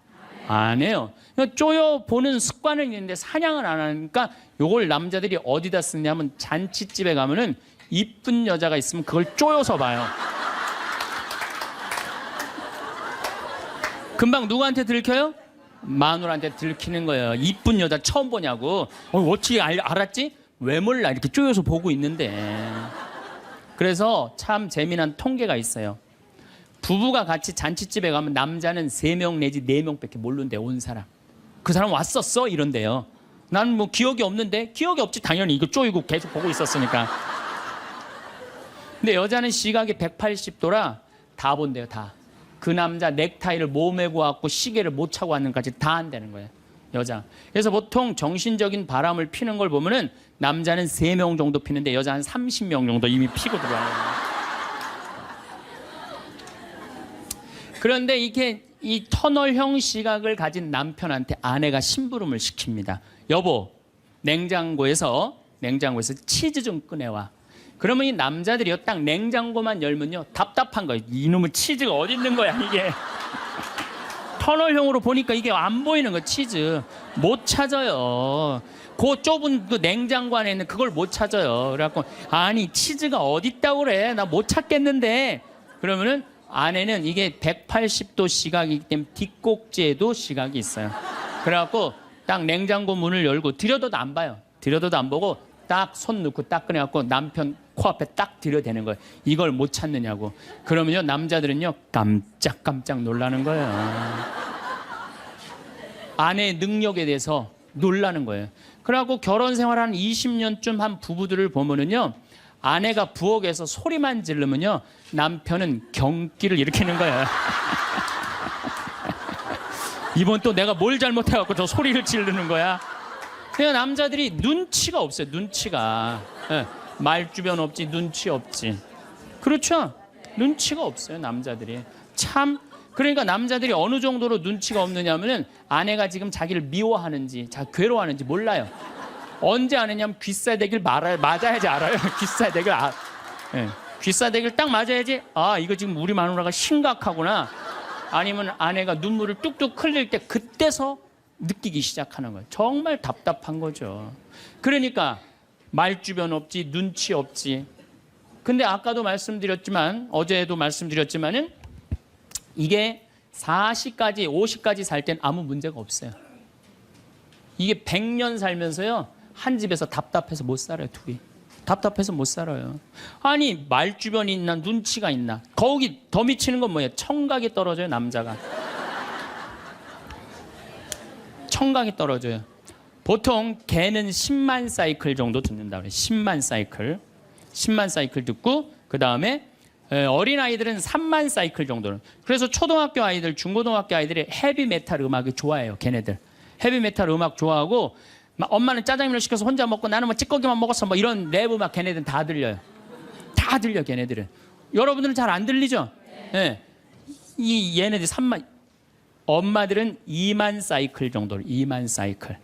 안 해요. 그러니까 쪼여 보는 습관은 있는데 사냥을 안 하니까 요걸 남자들이 어디다 쓰냐면 잔치집에 가면은 이쁜 여자가 있으면 그걸 쪼여서 봐요. 금방 누구한테 들켜요? 마누라한테 들키는 거예요. 이쁜 여자 처음 보냐고. 어떻게 알았지? 왜 몰라? 이렇게 쪼여서 보고 있는데. 그래서 참 재미난 통계가 있어요. 부부가 같이 잔치집에 가면 남자는 3명 내지 4명밖에 모르는데 온 사람. 그 사람 왔었어? 이런데요. 나는 뭐 기억이 없는데. 기억이 없지 당연히. 이거 쪼이고 계속 보고 있었으니까. 근데 여자는 시각이 180도라 다 본대요. 다. 그 남자 넥타이를 못 메고 왔고 시계를 못 차고 왔는까지 다 한다는 거예요. 여자. 그래서 보통 정신적인 바람을 피는 걸 보면은 남자는 3명 정도 피는데 여자는 30명 정도 이미 피고 들어와요. 그런데 이게 이 터널형 시각을 가진 남편한테 아내가 심부름을 시킵니다. 여보, 냉장고에서 치즈 좀 꺼내와. 그러면 이 남자들이요, 딱 냉장고만 열면요, 답답한 거예요. 이놈의 치즈가 어디 있는 거야, 이게. 터널형으로 보니까 이게 안 보이는 거예요, 치즈. 못 찾아요. 그 좁은 그 냉장고 안에 있는 그걸 못 찾아요. 그래갖고, 아니, 치즈가 어디 있다고 그래. 나 못 찾겠는데. 그러면은 아내는 이게 180도 시각이기 때문에 뒷꼭지에도 시각이 있어요. 그래갖고 딱 냉장고 문을 열고 들여다도 안 봐요. 들여다도 안 보고 딱 손 넣고 딱 꺼내갖고 남편 코앞에 딱 들여대는 거예요. 이걸 못 찾느냐고. 그러면요 남자들은요 깜짝깜짝 놀라는 거예요. 아내의 능력에 대해서 놀라는 거예요. 그래갖고 결혼 생활 한 20년쯤 한 부부들을 보면은요 아내가 부엌에서 소리만 지르면요 남편은 경기를 일으키는 거예요. 이번 또 내가 뭘 잘못해갖고 저 소리를 지르는 거야. 그냥 남자들이 눈치가 없어요. 눈치가. 네. 말주변 없지 눈치 없지. 그렇죠? 눈치가 없어요 남자들이. 참 그러니까 남자들이 어느 정도로 눈치가 없느냐면은 아내가 지금 자기를 미워하는지 괴로워하는지 몰라요. 언제 아느냐면 귀싸대기를 맞아야지 알아요. 귀싸대기를 네. 귀싸대기를 딱 맞아야지 아 이거 지금 우리 마누라가 심각하구나. 아니면 아내가 눈물을 뚝뚝 흘릴 때 그때서 느끼기 시작하는 거예요. 정말 답답한 거죠. 그러니까 말주변 없지 눈치 없지. 근데 아까도 말씀드렸지만 어제도 말씀드렸지만은 이게 40까지 50까지 살 땐 아무 문제가 없어요. 이게 100년 살면서요 한 집에서 답답해서 못 살아요. 둘이 답답해서 못 살아요. 아니 말주변이 있나 눈치가 있나. 거기 더 미치는 건 뭐예요? 청각이 떨어져요. 남자가 청각이 떨어져요. 보통 개는 10만 사이클 정도 듣는다 그래요. 10만 사이클 듣고 그 다음에 어린아이들은 3만 사이클 정도는. 그래서 초등학교 아이들 중고등학교 아이들이 헤비메탈 음악을 좋아해요. 걔네들 헤비메탈 음악 좋아하고 엄마는 짜장면을 시켜서 혼자 먹고 나는 뭐 찌꺼기만 먹었어 뭐 이런 랩 음악 걔네들은 다 들려요. 다 들려 걔네들은. 여러분들은 잘 안 들리죠? 네. 얘네들 3만 엄마들은 2만 사이클 정도로 2만 사이클.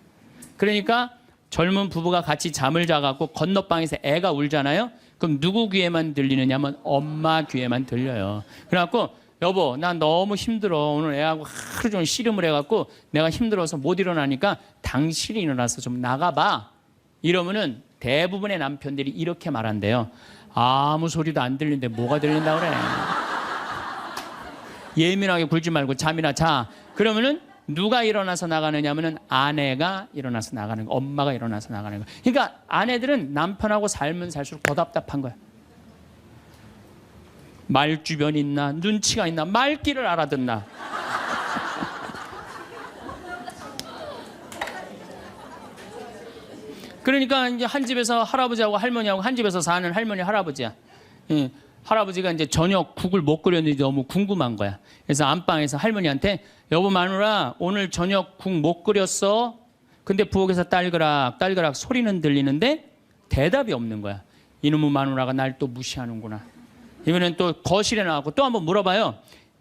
그러니까 젊은 부부가 같이 잠을 자갖고 건너방에서 애가 울잖아요. 그럼 누구 귀에만 들리느냐면 엄마 귀에만 들려요. 그래갖고 여보 난 너무 힘들어. 오늘 애하고 하루 종일 씨름을 해갖고 내가 힘들어서 못 일어나니까 당신이 일어나서 좀 나가봐. 이러면은 대부분의 남편들이 이렇게 말한대요. 아무 소리도 안 들리는데 뭐가 들린다 그래. 예민하게 굴지 말고 잠이나 자. 그러면은 누가 일어나서 나가느냐 하면은 아내가 일어나서 나가는 거, 엄마가 일어나서 나가는 거. 그러니까 아내들은 남편하고 살면 살수록 더 답답한 거야. 말주변 있나, 눈치가 있나, 말귀를 알아듣나. 그러니까 이제 한 집에서 할아버지하고 할머니하고 한 집에서 사는 할머니 할아버지야. 예. 할아버지가 이제 저녁 국을 못 끓였는지 너무 궁금한 거야. 그래서 안방에서 할머니한테 여보 마누라 오늘 저녁 국 못 끓였어? 근데 부엌에서 딸그락 딸그락 소리는 들리는데 대답이 없는 거야. 이놈의 마누라가 날 또 무시하는구나. 이번엔 또 거실에 나가고 또 한번 물어봐요.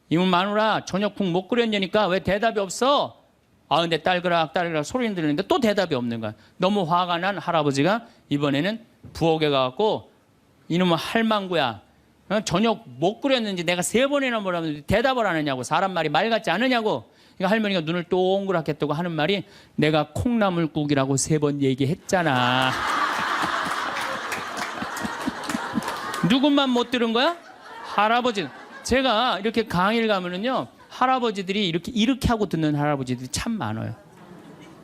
이놈의 마누라 저녁 국 못 끓였냐니까 왜 대답이 없어? 아 근데 딸그락 딸그락 소리는 들리는데 또 대답이 없는 거야. 너무 화가 난 할아버지가 이번에는 부엌에 가갖고 이놈의 할망구야. 저녁 못 끓였는지 내가 3번이나 물었는데 대답을 안 하냐고. 사람 말이 말 같지 않으냐고. 그러니까 할머니가 눈을 동그랗게 뜨고 하는 말이 내가 콩나물국이라고 3번 얘기했잖아. 누군만 못 들은 거야? 할아버지. 제가 이렇게 강의를 가면은요 할아버지들이 이렇게 하고 듣는 할아버지들이 참 많아요.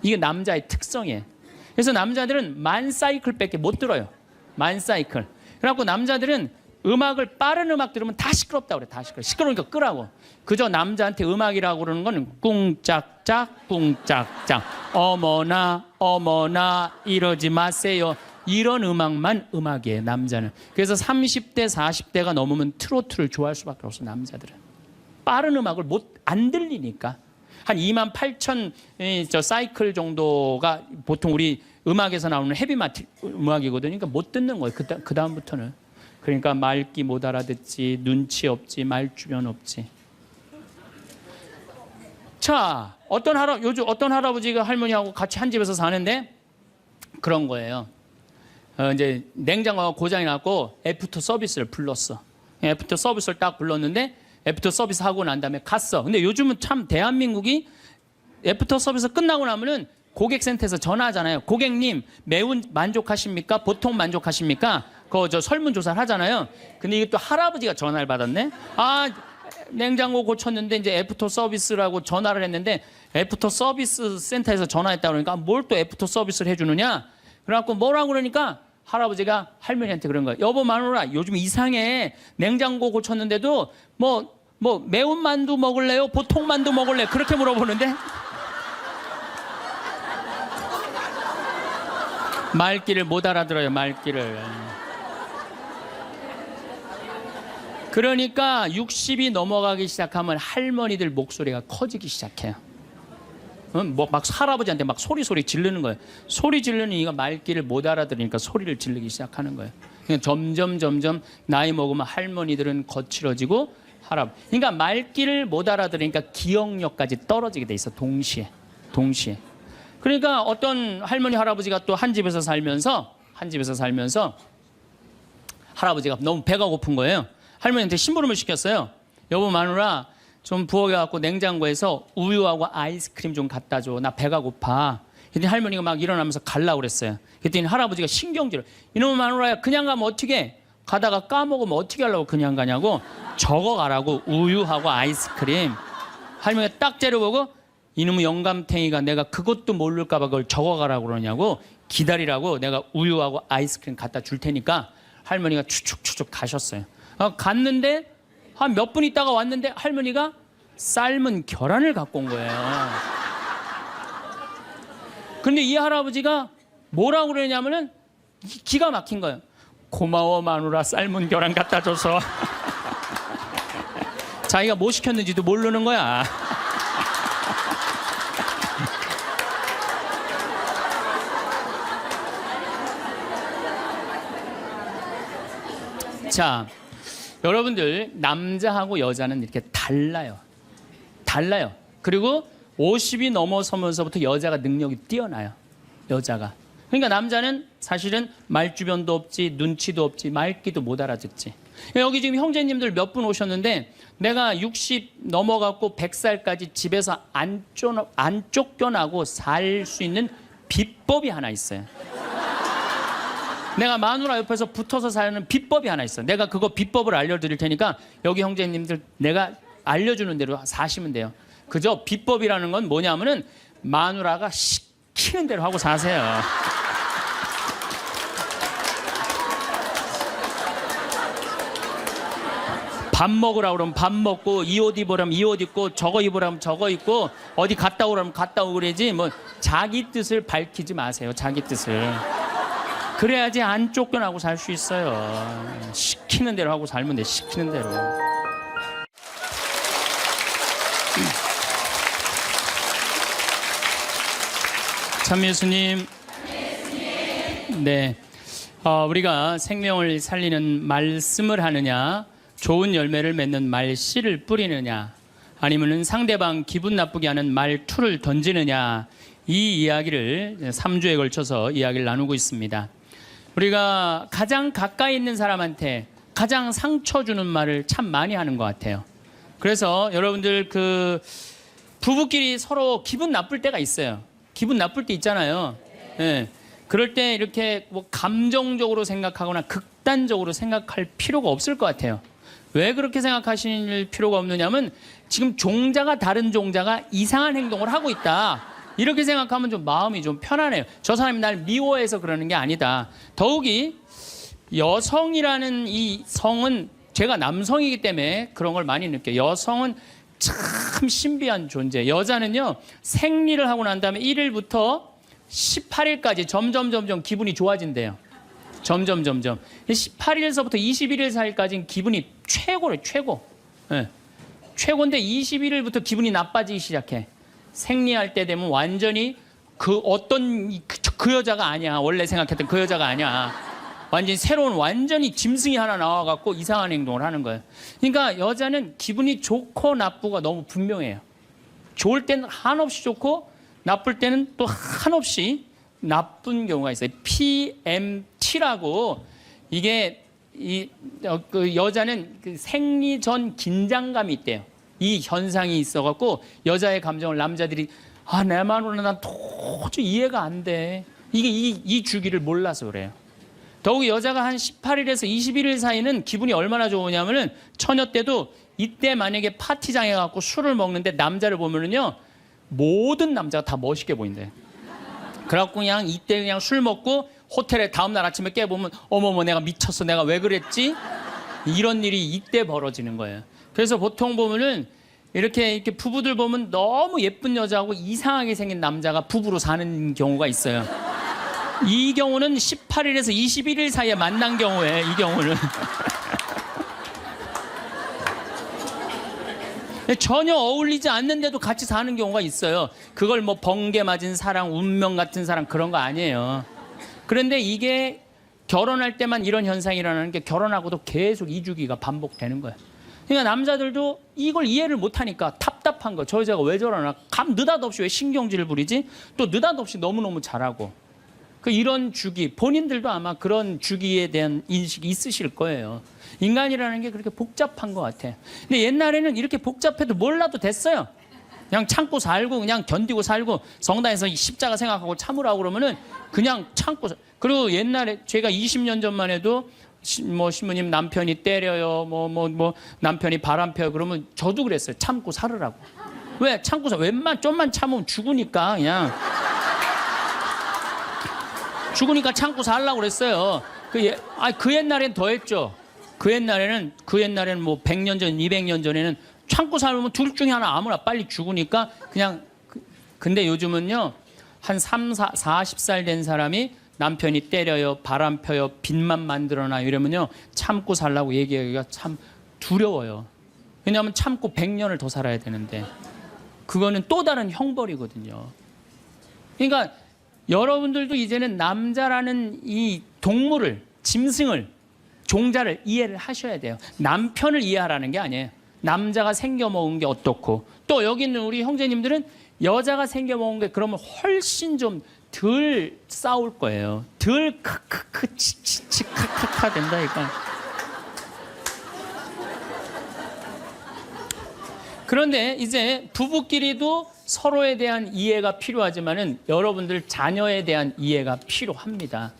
이게 남자의 특성이에요. 그래서 남자들은 만 사이클밖에 못 들어요. 만 사이클. 그래갖고 남자들은 음악을 빠른 음악 들으면 다 시끄럽다고 그래. 다 시끄러우니까 끄라고. 그저 남자한테 음악이라고 그러는 건 꿍짝짝 꿍짝짝 어머나 어머나 이러지 마세요. 이런 음악만 음악이에요. 남자는. 그래서 30대 40대가 넘으면 트로트를 좋아할 수밖에 없어. 남자들은. 빠른 음악을 안 들리니까. 한 28,000 사이클 정도가 보통 우리 음악에서 나오는 헤비메탈 음악이거든요. 그러니까 못 듣는 거예요. 그 다음부터는. 그러니까 말귀 못 알아듣지, 눈치 없지, 말주변 없지. 자, 요즘 어떤 할아버지가 할머니하고 같이 한 집에서 사는데 그런 거예요. 이제 냉장고가 고장이 났고 애프터 서비스를 불렀어. 애프터 서비스를 딱 불렀는데 애프터 서비스 하고 난 다음에 갔어. 근데 요즘은 참 대한민국이 애프터 서비스 끝나고 나면은 고객센터에서 전화하잖아요. 고객님 매운 만족하십니까? 보통 만족하십니까? 저 설문조사를 하잖아요. 근데 이게 또 할아버지가 전화를 받았네. 아 냉장고 고쳤는데 이제 애프터 서비스라고 전화를 했는데 애프터 서비스 센터에서 전화했다 그러니까 뭘 또 애프터 서비스를 해주느냐. 그래갖고 뭐라고 그러니까 할아버지가 할머니한테 그런 거야. 여보 마누라 요즘 이상해. 냉장고 고쳤는데도 뭐 매운 만두 먹을래요? 보통 만두 먹을래요? 그렇게 물어보는데 말귀를 못 알아들어요. 말귀를. 그러니까 60이 넘어가기 시작하면 할머니들 목소리가 커지기 시작해요. 막 할아버지한테 막 소리 지르는 거예요. 소리 지르는 이가 말귀를 못 알아들으니까 소리를 지르기 시작하는 거예요. 그러니까 점점 나이 먹으면 할머니들은 거칠어지고 그러니까 말귀를 못 알아들으니까 기억력까지 떨어지게 돼 있어. 동시에. 그러니까 어떤 할머니 할아버지가 또 한 집에서 살면서 할아버지가 너무 배가 고픈 거예요. 할머니한테 심부름을 시켰어요. 여보 마누라 좀 부엌에 갖고 냉장고에서 우유하고 아이스크림 좀 갖다 줘. 나 배가 고파. 그랬더니 할머니가 막 일어나면서 가려고 그랬어요. 그랬더니 할아버지가 신경질을. 이놈의 마누라야 그냥 가면 어떻게 가다가 까먹으면 어떻게 하려고 그냥 가냐고. 적어가라고. 우유하고 아이스크림. 할머니가 딱 째려보고 이놈의 영감탱이가 내가 그것도 모를까 봐 그걸 적어가라고 그러냐고. 기다리라고 내가 우유하고 아이스크림 갖다 줄 테니까. 할머니가 추측 가셨어요. 갔는데 한 몇 분 있다가 왔는데 할머니가 삶은 계란을 갖고 온 거예요. 근데 이 할아버지가 뭐라고 그러냐면은 기가 막힌 거예요. 고마워 마누라 삶은 계란 갖다 줘서. 자기가 뭐 시켰는지도 모르는 거야. 자, 여러분들 남자하고 여자는 이렇게 달라요. 그리고 50이 넘어서면서부터 여자가 능력이 뛰어나요. 여자가. 그러니까 남자는 사실은 말주변도 없지, 눈치도 없지, 말귀도 못 알아듣지. 여기 지금 형제님들 몇 분 오셨는데 내가 60 넘어갖고 100살까지 집에서 안 쫓겨나고 살 수 있는 비법이 하나 있어요. 내가 마누라 옆에서 붙어서 사는 비법이 하나 있어. 내가 그거 비법을 알려드릴 테니까 여기 형제님들 내가 알려주는 대로 사시면 돼요. 그저 비법이라는 건 뭐냐면은 마누라가 시키는 대로 하고 사세요. 밥 먹으라 그러면 밥 먹고, 이 옷 입으라면 이 옷 입고, 저거 입으라면 저거 입고, 어디 갔다 오라면 갔다 오고 그러지 뭐 자기 뜻을 밝히지 마세요. 자기 뜻을. 그래야지 안 쫓겨나고 살 수 있어요. 시키는 대로 하고 살면 돼. 시키는 대로. 참 예수님. 네. 우리가 생명을 살리는 말씀을 하느냐, 좋은 열매를 맺는 말씨를 뿌리느냐, 아니면은 상대방 기분 나쁘게 하는 말투를 던지느냐, 이 이야기를 3주에 걸쳐서 이야기를 나누고 있습니다. 우리가 가장 가까이 있는 사람한테 가장 상처 주는 말을 참 많이 하는 것 같아요. 그래서 여러분들 그 부부끼리 서로 기분 나쁠 때가 있어요. 기분 나쁠 때 있잖아요. 네. 그럴 때 이렇게 뭐 감정적으로 생각하거나 극단적으로 생각할 필요가 없을 것 같아요. 왜 그렇게 생각하실 필요가 없느냐면 지금 종자가 다른 종자가 이상한 행동을 하고 있다. 이렇게 생각하면 좀 마음이 좀 편안해요. 저 사람이 날 미워해서 그러는 게 아니다. 더욱이 여성이라는 이 성은, 제가 남성이기 때문에 그런 걸 많이 느껴요. 여성은 참 신비한 존재. 여자는요, 생리를 하고 난 다음에 1일부터 18일까지 점점 기분이 좋아진대요. 점점 18일서부터 21일 사이까지는 기분이 최고래요. 최고. 네. 최고인데 21일부터 기분이 나빠지기 시작해. 생리할 때 되면 완전히 그 여자가 아니야. 원래 생각했던 그 여자가 아니야. 완전히 새로운, 완전히 짐승이 하나 나와갖고 이상한 행동을 하는 거예요. 그러니까 여자는 기분이 좋고 나쁘고 너무 분명해요. 좋을 때는 한없이 좋고 나쁠 때는 또 한없이 나쁜 경우가 있어요. PMT라고, 이게 그 여자는 그 생리 전 긴장감이 있대요. 이 현상이 있어갖고 여자의 감정을 남자들이 내 마누라 난 도저히 이해가 안 돼. 이게 이 주기를 몰라서 그래요. 더욱이 여자가 한 18일에서 21일 사이는 기분이 얼마나 좋으냐면은 처녀 때도 이때 만약에 파티장에 가고 술을 먹는데 남자를 보면은요, 모든 남자가 다 멋있게 보인대. 그래갖고 그냥 이때 그냥 술 먹고 호텔에 다음날 아침에 깨보면 어머머 내가 미쳤어, 내가 왜 그랬지? 이런 일이 이때 벌어지는 거예요. 그래서 보통 보면은 이렇게 부부들 보면 너무 예쁜 여자하고 이상하게 생긴 남자가 부부로 사는 경우가 있어요. 이 경우는 18일에서 21일 사이에 만난 경우에, 이 경우는 전혀 어울리지 않는데도 같이 사는 경우가 있어요. 그걸 뭐 번개 맞은 사랑, 운명 같은 사랑, 그런 거 아니에요. 그런데 이게 결혼할 때만 이런 현상이 일어나는 게 결혼하고도 계속 이 주기가 반복되는 거예요. 그러니까 남자들도 이걸 이해를 못하니까 답답한 거. 저 여자가 왜 저러나? 느닷없이 왜 신경질을 부리지? 또 느닷없이 너무너무 잘하고. 이런 주기, 본인들도 아마 그런 주기에 대한 인식이 있으실 거예요. 인간이라는 게 그렇게 복잡한 것 같아요. 근데 옛날에는 이렇게 복잡해도 몰라도 됐어요. 그냥 참고 살고 그냥 견디고 살고, 성당에서 십자가 생각하고 참으라고 그러면은 그냥 참고. 그리고 옛날에 제가 20년 전만 해도 뭐 신부님 남편이 때려요, 뭐 남편이 바람 펴요, 그러면 저도 그랬어요. 참고 살으라고. 왜? 참고 살. 좀만 참으면 죽으니까 그냥. 죽으니까 참고 살라고 그랬어요. 그 옛날엔 더 했죠. 그 옛날에는 뭐 100년 전, 200년 전에는 참고 살면 둘 중에 하나 아무나 빨리 죽으니까 그냥. 근데 요즘은요, 한 40살 된 사람이 남편이 때려요, 바람 펴요, 빚만 만들어놔 이러면요, 참고 살라고 얘기하기가 참 두려워요. 왜냐하면 참고 100년을 더 살아야 되는데 그거는 또 다른 형벌이거든요. 그러니까 여러분들도 이제는 남자라는 이 동물을, 짐승을, 종자를 이해를 하셔야 돼요. 남편을 이해하라는 게 아니에요. 남자가 생겨먹은 게 어떻고, 또 여기 있는 우리 형제님들은 여자가 생겨먹은 게 그러면 훨씬 좀 덜 싸울 거예요. 덜 크크크 치치치 카카카 된다니까. 그런데 이제 부부끼리도 서로에 대한 이해가 필요하지만은 여러분들 자녀에 대한 이해가 필요합니다.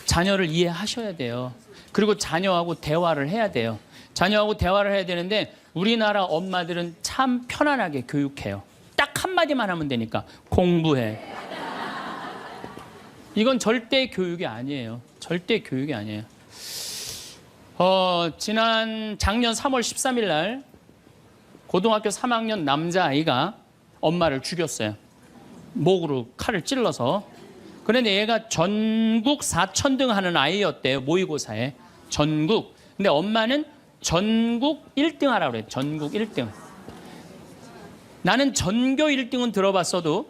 자녀를 이해하셔야 돼요. 그리고 자녀하고 대화를 해야 돼요. 자녀하고 대화를 해야 되는데 우리나라 엄마들은 참 편안하게 교육해요. 딱 한마디만 하면 되니까 공부해. 이건 절대 교육이 아니에요. 절대 교육이 아니에요. 작년 3월 13일 날 고등학교 3학년 남자아이가 엄마를 죽였어요. 목으로 칼을 찔러서. 그런데 얘가 전국 4천등 하는 아이였대요. 모의고사에. 전국. 근데 엄마는 전국 1등 하라고 그래요. 전국 1등. 나는 전교 1등은 들어봤어도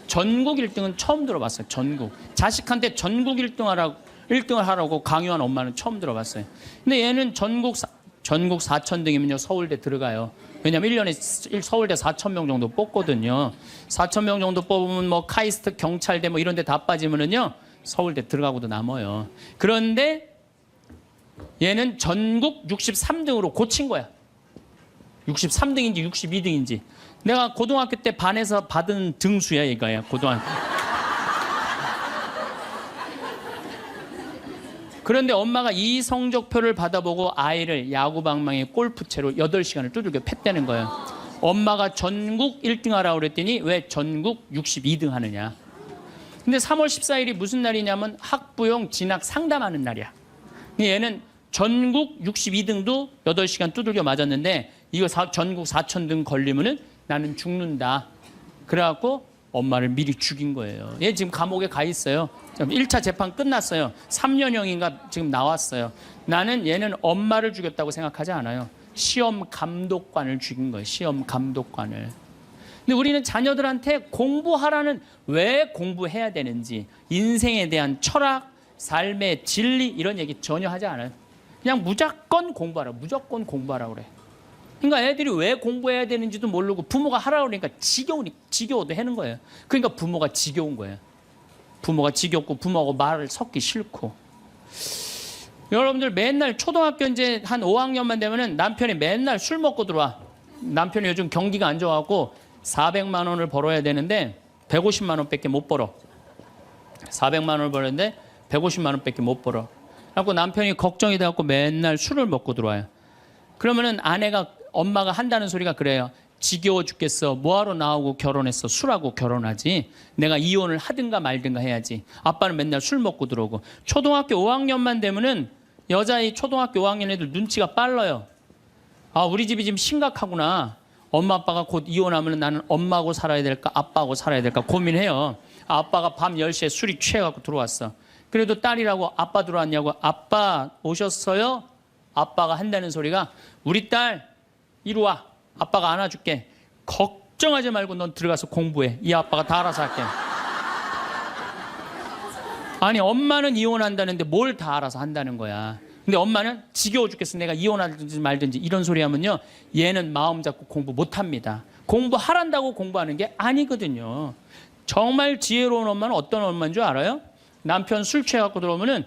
전국 1등은 처음 들어봤어요. 전국. 자식한테 전국 1등을 하라고 강요한 엄마는 처음 들어봤어요. 근데 얘는 전국 4천등이면요 서울대 들어가요. 왜냐면 1년에 서울대 4,000명 정도 뽑거든요. 4,000명 정도 뽑으면 뭐 카이스트, 경찰대 뭐 이런 데 다 빠지면은요 서울대 들어가고도 남아요. 그런데 얘는 전국 63등으로 고친 거야. 63등인지 62등인지. 내가 고등학교 때 반에서 받은 등수야 이거야. 고등학교. 그런데 엄마가 이 성적표를 받아보고 아이를 야구방망이 골프채로 8시간을 두들겨 팼다는 거예요. 엄마가 전국 1등 하라고 그랬더니 왜 전국 62등 하느냐. 근데 3월 14일이 무슨 날이냐면 학부용 진학 상담하는 날이야. 얘는 전국 62등도 8시간 두들겨 맞았는데 이거 전국 4,000등 걸리면은 나는 죽는다. 그래갖고 엄마를 미리 죽인 거예요. 얘 지금 감옥에 가 있어요. 1차 재판 끝났어요. 3년형인가 지금 나왔어요. 나는 얘는 엄마를 죽였다고 생각하지 않아요. 시험 감독관을 죽인 거예요. 시험 감독관을. 근데 우리는 자녀들한테 공부하라는, 왜 공부해야 되는지, 인생에 대한 철학, 삶의 진리 이런 얘기 전혀 하지 않아요. 그냥 무조건 공부하라. 무조건 공부하라 그래. 그러니까 애들이 왜 공부해야 되는지도 모르고 부모가 하라고 그러니까 지겨워도 하는 거예요. 그러니까 부모가 지겨운 거예요. 부모가 지겹고 부모하고 말을 섞기 싫고. 여러분들 맨날 초등학교 이제 한 5학년만 되면은 남편이 맨날 술 먹고 들어와. 남편이 요즘 경기가 안 좋아갖고 400만 원을 벌어야 되는데 150만 원밖에 못 벌어. 400만 원을 벌었는데 150만 원밖에 못 벌어. 그래갖고 남편이 걱정이 돼갖고 맨날 술을 먹고 들어와요. 그러면은 엄마가 한다는 소리가 그래요. 지겨워 죽겠어. 뭐하러 나하고 결혼했어. 술하고 결혼하지. 내가 이혼을 하든가 말든가 해야지. 아빠는 맨날 술 먹고 들어오고. 초등학교 5학년만 되면은 여자의 초등학교 5학년 애들 눈치가 빨라요. 아, 우리 집이 지금 심각하구나. 엄마 아빠가 곧 이혼하면 나는 엄마하고 살아야 될까 아빠하고 살아야 될까 고민해요. 아빠가 밤 10시에 술이 취해갖고 들어왔어. 그래도 딸이라고 아빠 들어왔냐고. 아빠 오셨어요? 아빠가 한다는 소리가 우리 딸 이리 와. 아빠가 안아줄게. 걱정하지 말고 넌 들어가서 공부해. 이 아빠가 다 알아서 할게. 아니 엄마는 이혼한다는데 뭘 다 알아서 한다는 거야. 근데 엄마는 지겨워 죽겠어. 내가 이혼하든지 말든지 이런 소리 하면요. 얘는 마음 잡고 공부 못합니다. 공부하란다고 공부하는 게 아니거든요. 정말 지혜로운 엄마는 어떤 엄마인 줄 알아요? 남편 술 취해갖고 들어오면은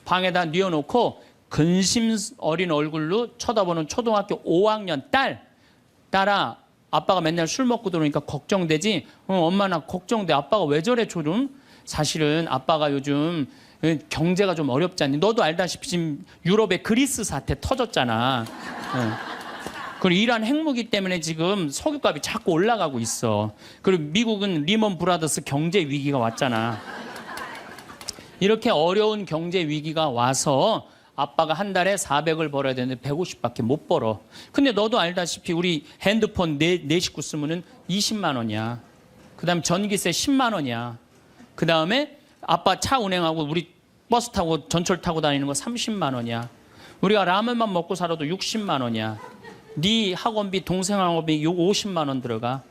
방에다 뉘어놓고 근심 어린 얼굴로 쳐다보는 초등학교 5학년 딸아, 아빠가 맨날 술 먹고 들어오니까 걱정되지? 엄마 나 걱정돼. 아빠가 왜 저래 조금? 사실은 아빠가 요즘 경제가 좀 어렵지 않니? 너도 알다시피 지금 유럽에 그리스 사태 터졌잖아. 그리고 이란 핵무기 때문에 지금 석유값이 자꾸 올라가고 있어. 그리고 미국은 리먼 브라더스 경제 위기가 왔잖아. 이렇게 어려운 경제 위기가 와서 아빠가 한 달에 400을 벌어야 되는데 150밖에 못 벌어. 근데 너도 알다시피 우리 핸드폰 네 식구 쓰면은 20만 원이야. 그다음에 전기세 10만 원이야. 그다음에 아빠 차 운행하고 우리 버스 타고 전철 타고 다니는 거 30만 원이야. 우리가 라면만 먹고 살아도 60만 원이야. 네 학원비, 동생 학원비 50만 원 들어가.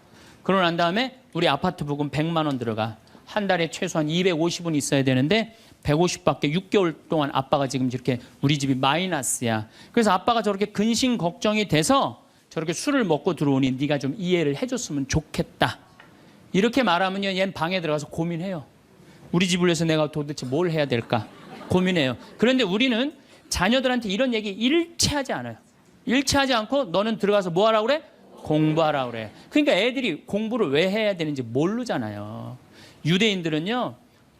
그러고 난 다음에 우리 아파트 부금 100만 원 들어가. 한 달에 최소한 250은 있어야 되는데 150밖에 6개월 동안 아빠가 지금 이렇게 우리 집이 마이너스야. 그래서 아빠가 저렇게 근심 걱정이 돼서 저렇게 술을 먹고 들어오니 네가 좀 이해를 해줬으면 좋겠다. 이렇게 말하면요, 얘는 방에 들어가서 고민해요. 우리 집을 위해서 내가 도대체 뭘 해야 될까 고민해요. 그런데 우리는 자녀들한테 이런 얘기 일체하지 않아요. 일체하지 않고 너는 들어가서 뭐 하라고 그래? 공부하라고 그래. 그러니까 애들이 공부를 왜 해야 되는지 모르잖아요. 유대인들은요,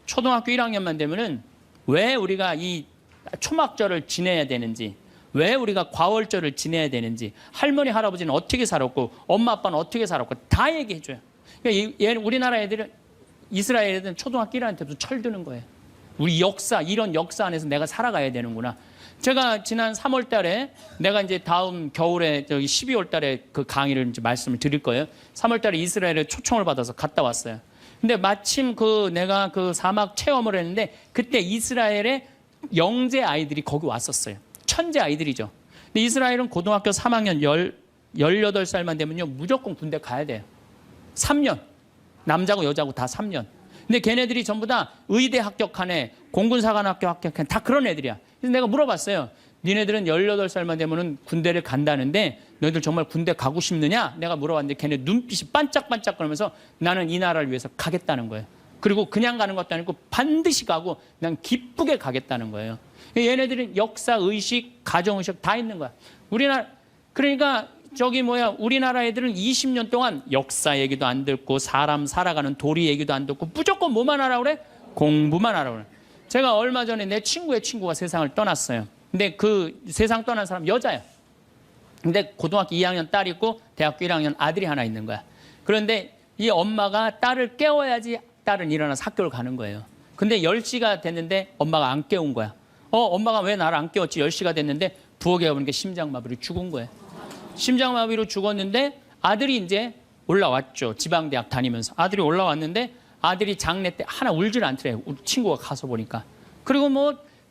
초등학교 1학년만 되면은 왜 우리가 이 초막절을 지내야 되는지, 왜 우리가 과월절을 지내야 되는지, 할머니 할아버지는 어떻게 살았고 엄마 아빠는 어떻게 살았고 다 얘기해줘요. 그러니까 우리나라 애들은, 이스라엘 애들은 초등학교 1학년 때도 철드는 거예요. 우리 역사, 이런 역사 안에서 내가 살아가야 되는구나. 제가 지난 3월 달에, 내가 이제 다음 겨울에, 저기 12월 달에 그 강의를 이제 말씀을 드릴 거예요. 3월 달에 이스라엘에 초청을 받아서 갔다 왔어요. 근데 마침 내가 그 사막 체험을 했는데, 그때 이스라엘의 영재 아이들이 거기 왔었어요. 천재 아이들이죠. 근데 이스라엘은 고등학교 3학년 18살만 되면요, 무조건 군대 가야 돼요. 3년. 남자고 여자고 다 3년. 근데 걔네들이 전부 다 의대 합격한 애, 공군사관학교 합격한 애, 다 그런 애들이야. 그래서 내가 물어봤어요. 니네들은 18살만 되면은 군대를 간다는데 너희들 정말 군대 가고 싶느냐? 내가 물어봤는데 걔네 눈빛이 반짝반짝 거리면서 나는 이 나라를 위해서 가겠다는 거예요. 그리고 그냥 가는 것도 아니고 반드시 가고 그냥 기쁘게 가겠다는 거예요. 얘네들은 역사, 의식, 가정의식 다 있는 거야. 그러니까 우리나라 애들은 20년 동안 역사 얘기도 안 듣고 사람 살아가는 도리 얘기도 안 듣고 무조건 뭐만 하라고 그래? 공부만 하라고 그래. 제가 얼마 전에 내 친구의 친구가 세상을 떠났어요. 근데 그 세상 떠난 사람 여자예요. 근데 고등학교 2학년 딸이 있고 대학교 1학년 아들이 하나 있는 거야. 그런데 이 엄마가 딸을 깨워야지 딸은 일어나서 학교를 가는 거예요. 근데 10시가 됐는데 엄마가 안 깨운 거야. 엄마가 왜 나를 안 깨웠지? 10시가 됐는데 부엌에 가보니까 심장마비로 죽은 거예요. 심장마비로 죽었는데 아들이 이제 올라왔죠. 지방대학 다니면서. 아들이 올라왔는데 아들이 장례 때 하나 울질 않더래요. 우리 친구가 가서 보니까. 그리고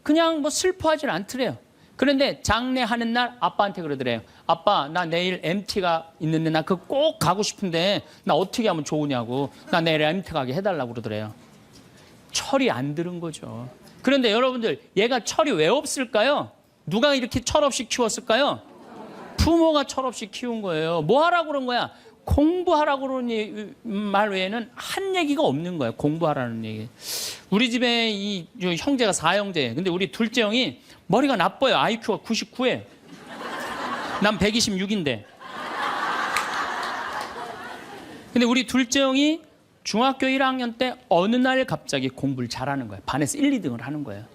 그냥 슬퍼하질 않더래요. 그런데 장례하는 날 아빠한테 그러더래요. 아빠, 나 내일 MT가 있는데 나 그거 꼭 가고 싶은데 나 어떻게 하면 좋으냐고. 나 내일 MT 가게 해달라고 그러더래요. 철이 안 들은 거죠. 그런데 여러분들, 얘가 철이 왜 없을까요? 누가 이렇게 철없이 키웠을까요? 부모가 철없이 키운 거예요. 뭐 하라고 그런 거야? 공부하라고 그러는 말 외에는 한 얘기가 없는 거예요. 공부하라는 얘기. 우리 집에 이 형제가 4형제예요. 근데 우리 둘째 형이 머리가 나빠요. IQ가 99에. 난 126인데. 근데 우리 둘째 형이 중학교 1학년 때 어느 날 갑자기 공부를 잘하는 거예요. 반에서 1, 2등을 하는 거예요.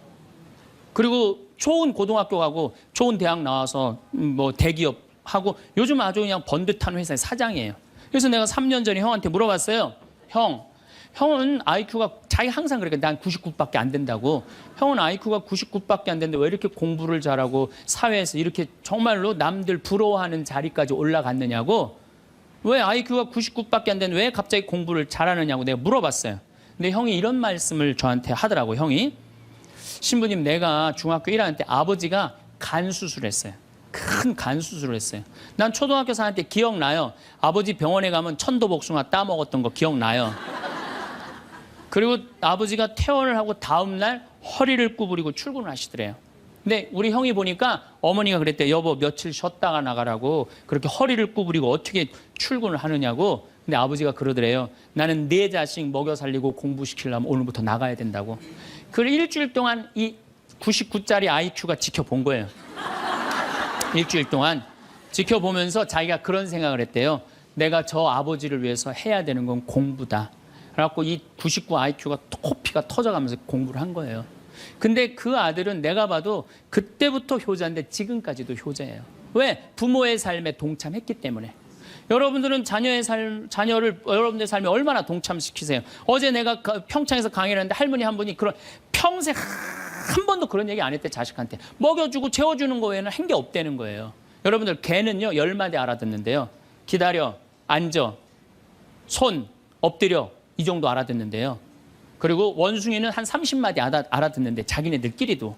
그리고 좋은 고등학교 가고 좋은 대학 나와서 대기업 하고 요즘 아주 그냥 번듯한 회사의 사장이에요. 그래서 내가 3년 전에 형한테 물어봤어요. 형은 IQ가, 자기 항상 그러니까 난 99밖에 안 된다고. 형은 IQ가 99밖에 안 되는데 왜 이렇게 공부를 잘하고 사회에서 이렇게 정말로 남들 부러워하는 자리까지 올라갔느냐고. 왜 IQ가 99밖에 안 되는데 왜 갑자기 공부를 잘하느냐고 내가 물어봤어요. 근데 형이 이런 말씀을 저한테 하더라고. 형이, 신부님, 내가 중학교 1학년 때 아버지가 간 수술했어요. 큰 간 수술을 했어요. 난 초등학교 4학년 때 기억나요. 아버지 병원에 가면 천도복숭아 따먹었던 거 기억나요. 그리고 아버지가 퇴원을 하고 다음 날 허리를 구부리고 출근을 하시더래요. 근데 우리 형이 보니까 어머니가 그랬대요. 여보, 며칠 쉬었다가 나가라고. 그렇게 허리를 구부리고 어떻게 출근을 하느냐고. 근데 아버지가 그러더래요. 나는 네 자식 먹여 살리고 공부시키려면 오늘부터 나가야 된다고. 그 일주일 동안 이 99짜리 IQ가 지켜본 거예요. 일주일 동안 지켜보면서 자기가 그런 생각을 했대요. 내가 저 아버지를 위해서 해야 되는 건 공부다. 그래갖고 이 99 IQ가 코피가 터져가면서 공부를 한 거예요. 근데 그 아들은 내가 봐도 그때부터 효자인데 지금까지도 효자예요. 왜? 부모의 삶에 동참했기 때문에. 여러분들은 자녀를 여러분들의 삶에 얼마나 동참시키세요? 어제 내가 평창에서 강의를 했는데 할머니 한 분이 평생 한 번도 그런 얘기 안 했대. 자식한테 먹여주고 재워주는 거 외에는 한 게 없다는 거예요. 여러분들, 개는요 10마디 알아듣는데요. 기다려, 앉아, 손, 엎드려, 이 정도 알아듣는데요. 그리고 원숭이는 한 30마디 알아듣는데 자기네들끼리도.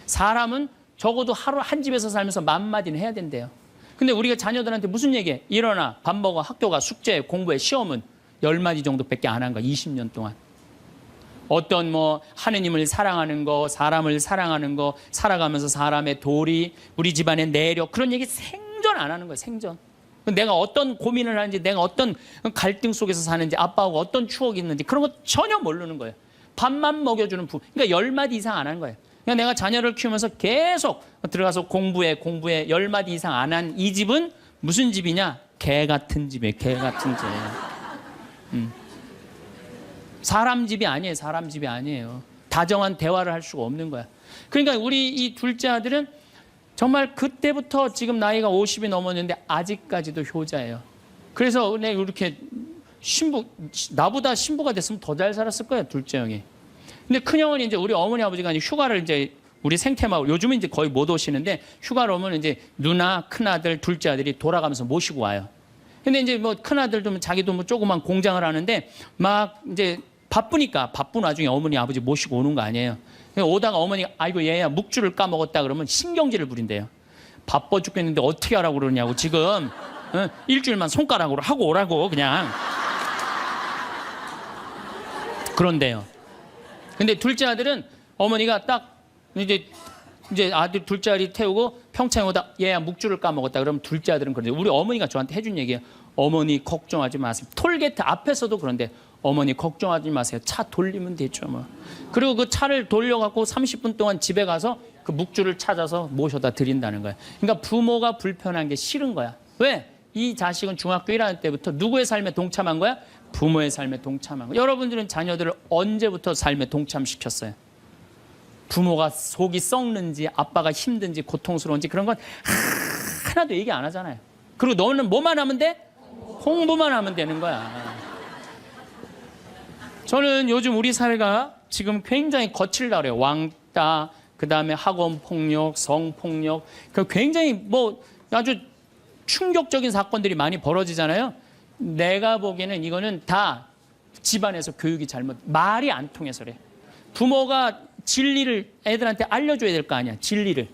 사람은 적어도 하루 한 집에서 살면서 10,000마디는 해야 된대요. 근데 우리가 자녀들한테 무슨 얘기해? 일어나, 밥 먹어, 학교 가, 숙제, 공부해, 시험은 10마디 정도밖에 안 한 거야. 20년 동안. 어떤 하느님을 사랑하는 거, 사람을 사랑하는 거, 살아가면서 사람의 도리, 우리 집안의 내력, 그런 얘기 생전 안 하는 거예요. 생전. 내가 어떤 고민을 하는지, 내가 어떤 갈등 속에서 사는지, 아빠하고 어떤 추억이 있는지 그런 거 전혀 모르는 거예요. 밥만 먹여주는 부모. 그러니까 10마디 이상 안 하는 거예요. 그러니까 내가 자녀를 키우면서 계속 들어가서 공부해 10마디 이상 안 한 이 집은 무슨 집이냐? 개 같은 집이에요. 개 같은 집. 사람 집이 아니에요. 사람 집이 아니에요. 다정한 대화를 할 수가 없는 거야. 그러니까 우리 이 둘째 아들은 정말 그때부터 지금 나이가 50이 넘었는데 아직까지도 효자예요. 그래서 내가 이렇게 나보다 신부가 됐으면 더 잘 살았을 거예요, 둘째 형이. 근데 큰 형은 이제 우리 어머니 아버지가 휴가를 이제 우리 생태마을, 요즘은 이제 거의 못 오시는데 휴가를 오면 이제 누나, 큰아들, 둘째 아들이 돌아가면서 모시고 와요. 근데 이제 뭐 큰아들도 자기도 뭐 조그만 공장을 하는데 막 이제 바쁘니까 바쁜 와중에 어머니, 아버지 모시고 오는 거 아니에요. 오다가 어머니가 아이고 얘야 묵주를 까먹었다 그러면 신경질을 부린대요. 바빠 죽겠는데 어떻게 하라고 그러냐고 지금 일주일만 손가락으로 하고 오라고 그냥 그런데요. 근데 둘째 아들은 어머니가 딱 이제 아들 둘째 아들이 태우고 평창에 오다 얘야 묵주를 까먹었다 그러면 둘째 아들은 그런데 우리 어머니가 저한테 해준 얘기예요. 어머니 걱정하지 마세요. 톨게이트 앞에서도 그런데 어머니 걱정하지 마세요. 차 돌리면 되죠 뭐. 그리고 그 차를 돌려갖고 30분 동안 집에 가서 그 묵주를 찾아서 모셔다 드린다는 거야. 그러니까 부모가 불편한 게 싫은 거야. 왜? 이 자식은 중학교 1학년 때부터 누구의 삶에 동참한 거야? 부모의 삶에 동참한 거야. 여러분들은 자녀들을 언제부터 삶에 동참시켰어요? 부모가 속이 썩는지 아빠가 힘든지 고통스러운지 그런 건 하나도 얘기 안 하잖아요. 그리고 너는 뭐만 하면 돼? 공부만 하면 되는 거야. 저는 요즘 우리 사회가 지금 굉장히 거칠다 그래요. 왕따, 그다음에 학원 폭력, 성폭력, 굉장히 뭐 아주 충격적인 사건들이 많이 벌어지잖아요. 내가 보기에는 이거는 다 집안에서 교육이 잘못, 말이 안 통해서 그래. 부모가 진리를 애들한테 알려줘야 될 거 아니야, 진리를.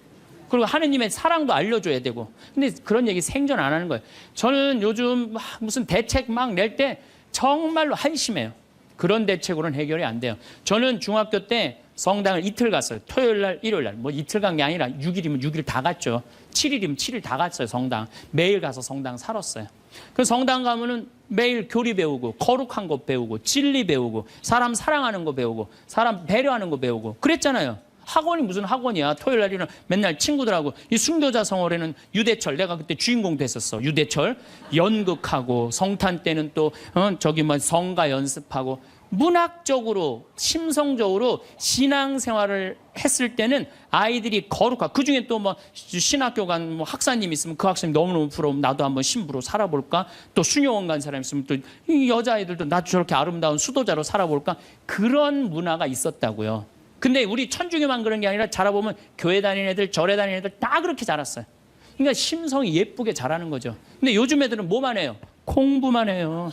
그리고 하느님의 사랑도 알려줘야 되고. 근데 그런 얘기 생전 안 하는 거예요. 저는 요즘 무슨 대책 막 낼 때 정말로 한심해요. 그런 대책으로는 해결이 안 돼요. 저는 중학교 때 성당을 이틀 갔어요. 토요일 날, 일요일 날. 뭐 이틀 간 게 아니라 6일이면 6일 다 갔죠. 7일이면 7일 다 갔어요, 성당. 매일 가서 성당 살았어요. 그 성당 가면은 매일 교리 배우고, 거룩한 거 배우고, 진리 배우고, 사람 사랑하는 거 배우고, 사람 배려하는 거 배우고. 그랬잖아요. 학원이 무슨 학원이야. 토요일 날에는 맨날 친구들하고 이 순교자 성월에는 유대철, 내가 그때 주인공 됐었어. 유대철 연극하고 성탄 때는 또 저기 뭐 성가 연습하고 문학적으로 심성적으로 신앙생활을 했을 때는 아이들이 거룩하고 그중에 또 뭐 신학교 간 뭐 학사님 있으면 그 학생님 너무너무 부러우면 나도 한번 신부로 살아볼까? 또 수녀원 간 사람 있으면 또 이 여자아이들도 나도 저렇게 아름다운 수도자로 살아볼까? 그런 문화가 있었다고요. 근데 우리 천주교만 그런 게 아니라 자라보면 교회 다니는 애들, 절에 다니는 애들 다 그렇게 자랐어요. 그러니까 심성이 예쁘게 자라는 거죠. 근데 요즘 애들은 뭐만 해요? 공부만 해요.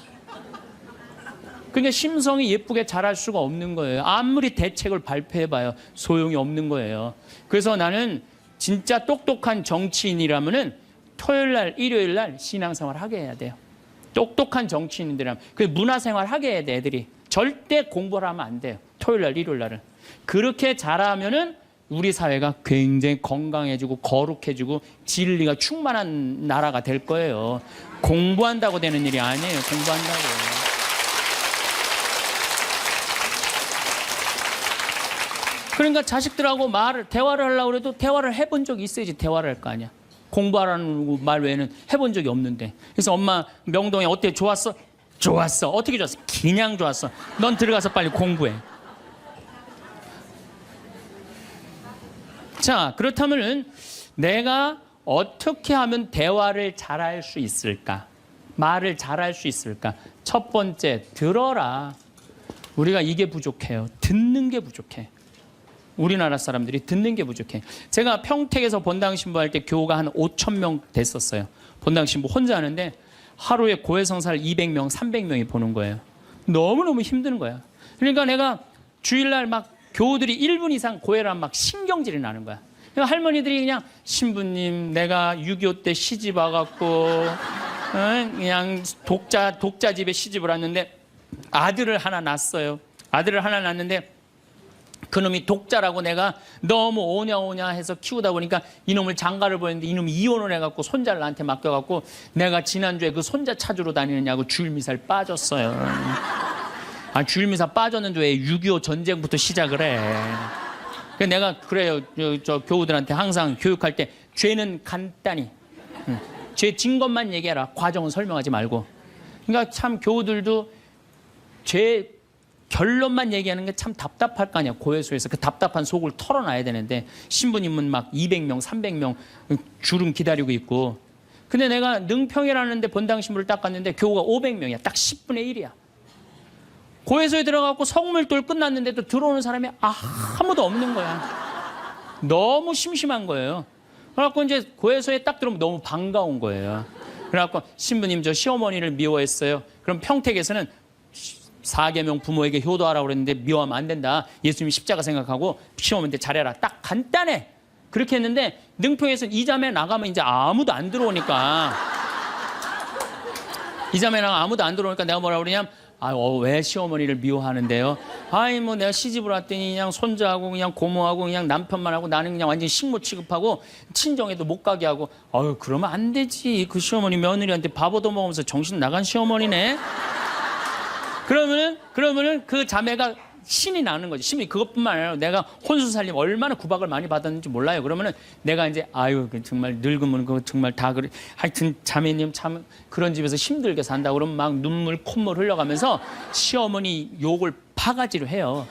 그러니까 심성이 예쁘게 자랄 수가 없는 거예요. 아무리 대책을 발표해봐요. 소용이 없는 거예요. 그래서 나는 진짜 똑똑한 정치인이라면은 토요일 날, 일요일 날 신앙생활 하게 해야 돼요. 똑똑한 정치인들이라면. 그 문화생활 하게 해야 돼, 애들이. 절대 공부를 하면 안 돼요. 토요일 날, 일요일 날은. 그렇게 자라면은 우리 사회가 굉장히 건강해지고 거룩해지고 진리가 충만한 나라가 될 거예요. 공부한다고 되는 일이 아니에요. 공부한다고. 그러니까 자식들하고 대화를 하려고 해도 대화를 해본 적이 있어야지 대화를 할 거 아니야. 공부하라는 말 외에는 해본 적이 없는데. 그래서 엄마 명동에 어때? 좋았어? 좋았어. 어떻게 좋았어? 그냥 좋았어. 넌 들어가서 빨리 공부해. 자, 그렇다면은 내가 어떻게 하면 대화를 잘할 수 있을까? 말을 잘할 수 있을까? 첫 번째, 들어라. 우리가 이게 부족해요. 듣는 게 부족해. 우리나라 사람들이 듣는 게 부족해. 제가 평택에서 본당 신부할 때 교우가 한 5,000명 됐었어요. 본당 신부 혼자 하는데 하루에 고해성사를 200명, 300명이 보는 거예요. 너무너무 힘든 거야. 그러니까 내가 주일날 막 교우들이 1분 이상 고해를 하면 막 신경질이 나는 거야. 그러니까 할머니들이 그냥 신부님 내가 6.25 때 시집 와갖고 그냥 독자 집에 시집을 왔는데 아들을 하나 낳았어요. 아들을 하나 낳았는데 그놈이 독자라고 내가 너무 오냐오냐 해서 키우다 보니까 이놈을 장가를 보냈는데 이놈이 이혼을 해갖고 손자를 나한테 맡겨갖고 내가 지난주에 그 손자 찾으러 다니느냐고 주일미사를 빠졌어요. 아, 주일미사 빠졌는데 왜 6.25 전쟁부터 시작을 해. 그래서 내가 그래요. 저 교우들한테 항상 교육할 때 죄는 간단히 죄 진 것만 얘기해라. 과정은 설명하지 말고. 그러니까 참 교우들도 죄 결론만 얘기하는 게 참 답답할 거 아니야. 고해소에서 그 답답한 속을 털어놔야 되는데 신부님은 막 200명, 300명 주름 기다리고 있고. 근데 내가 능평이라는 데 본당 신부를 딱 갔는데 교우가 500명이야. 딱 10분의 1이야. 고해소에 들어가고 성물돌 끝났는데도 들어오는 사람이 아무도 없는 거야. 너무 심심한 거예요. 그래갖고 이제 고해소에 딱 들어오면 너무 반가운 거예요. 그래갖고 신부님 저 시어머니를 미워했어요. 그럼 평택에서는 4계명 부모에게 효도하라고 그랬는데 미워하면 안 된다. 예수님이 십자가 생각하고 시어머니한테 잘해라. 딱 간단해. 그렇게 했는데 능평에서 이 자매 나가면 이제 아무도 안 들어오니까 이 자매 나가면 아무도 안 들어오니까 내가 뭐라 그러냐면 왜 시어머니를 미워하는데요? 아이 뭐 내가 시집을 왔더니 그냥 손자하고 그냥 고모하고 그냥 남편만 하고 나는 그냥 완전히 식모 취급하고 친정에도 못 가게 하고 그러면 안 되지. 그 시어머니 며느리한테 밥 얻어먹으면서 정신 나간 시어머니네. 그러면은 그 자매가 신이 나는 거지. 신이 그것뿐만 아니라 내가 혼수 살림 얼마나 구박을 많이 받았는지 몰라요. 그러면은 내가 이제 정말 늙으면 그거 정말 다 그래. 하여튼 자매님 참 그런 집에서 힘들게 산다 그러면 막 눈물 콧물 흘려가면서 시어머니 욕을 바가지로 해요.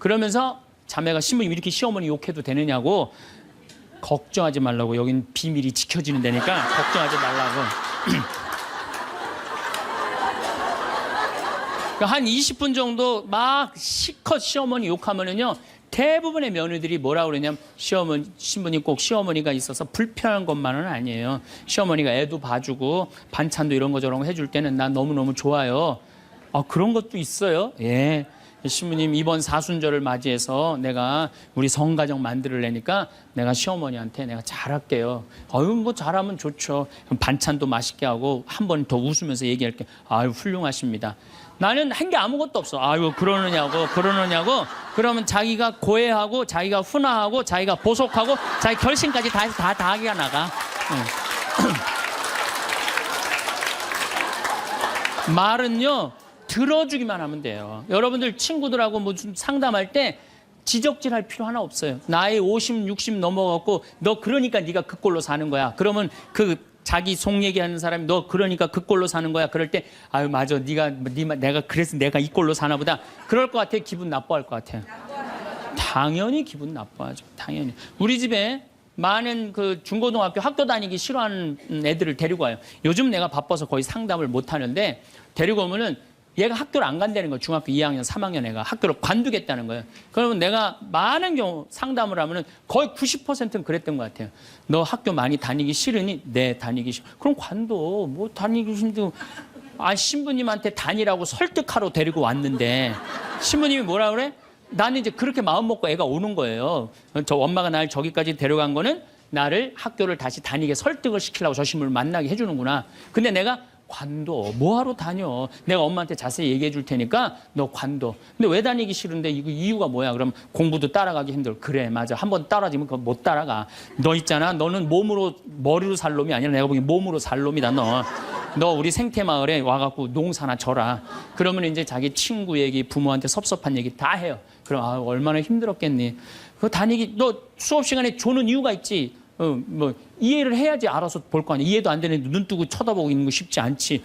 그러면서 자매가 신부님 이렇게 시어머니 욕해도 되느냐고. 걱정하지 말라고. 여긴 비밀이 지켜지는 데니까 걱정하지 말라고. 한 20분 정도 막 시컷 시어머니 욕하면은요, 대부분의 며느리들이 뭐라 그러냐면 신부님 꼭 시어머니가 있어서 불편한 것만은 아니에요. 시어머니가 애도 봐주고 반찬도 이런 거 저런 거 해줄 때는 난 너무너무 좋아요. 그런 것도 있어요. 예. 신부님 이번 사순절을 맞이해서 내가 우리 성가정 만들려니까 내가 시어머니한테 내가 잘할게요. 뭐 잘하면 좋죠. 반찬도 맛있게 하고 한 번 더 웃으면서 얘기할게. 훌륭하십니다. 나는 한 게 아무것도 없어. 그러느냐고. 그러면 자기가 고해하고 자기가 훈화하고 자기가 보속하고 자기 결심까지 다 해서 다 하기가 나가. 말은요 들어주기만 하면 돼요. 여러분들 친구들하고 뭐 좀 상담할 때 지적질할 필요 하나 없어요. 나이 50, 60 넘어갖고 너 그러니까 네가 그 꼴로 사는 거야. 그러면 자기 속 얘기하는 사람이 너 그러니까 그 꼴로 사는 거야. 그럴 때 맞아. 내가 그래서 내가 이 꼴로 사나 보다. 그럴 것 같아. 기분 나빠할 것 같아요. 당연히 기분 나빠하죠. 당연히. 우리 집에 많은 그 중고등학교 학교 다니기 싫어하는 애들을 데리고 와요. 요즘 내가 바빠서 거의 상담을 못 하는데 데리고 오면은 얘가 학교를 안 간다는 거예요. 중학교 2학년, 3학년 애가 학교를 관두겠다는 거예요. 그러면 내가 많은 경우 상담을 하면은 거의 90%는 그랬던 것 같아요. 너 학교 많이 다니기 싫으니? 네, 다니기 싫어. 그럼 관둬. 뭐 다니기 힘들고. 신부님한테 다니라고 설득하러 데리고 왔는데 신부님이 뭐라 그래? 나는 이제 그렇게 마음 먹고 애가 오는 거예요. 저 엄마가 날 저기까지 데려간 거는 나를 학교를 다시 다니게 설득을 시키려고 저 신부를 만나게 해주는구나. 근데 내가 관둬. 뭐하러 다녀? 내가 엄마한테 자세히 얘기해 줄 테니까 너 관둬. 근데 왜 다니기 싫은데 이유가 뭐야? 그럼 공부도 따라가기 힘들어. 그래, 맞아. 한번 따라지면 그거 못 따라가. 너 있잖아. 너는 머리로 살 놈이 아니라 내가 보기엔 몸으로 살 놈이다, 너. 너 우리 생태마을에 와갖고 농사나 져라. 그러면 이제 자기 친구 얘기, 부모한테 섭섭한 얘기 다 해요. 그럼 얼마나 힘들었겠니? 그거 다니기, 너 수업 시간에 조는 이유가 있지. 뭐 이해를 해야지 알아서 볼 거 아니야. 이해도 안 되는데 눈 뜨고 쳐다보고 있는 거 쉽지 않지.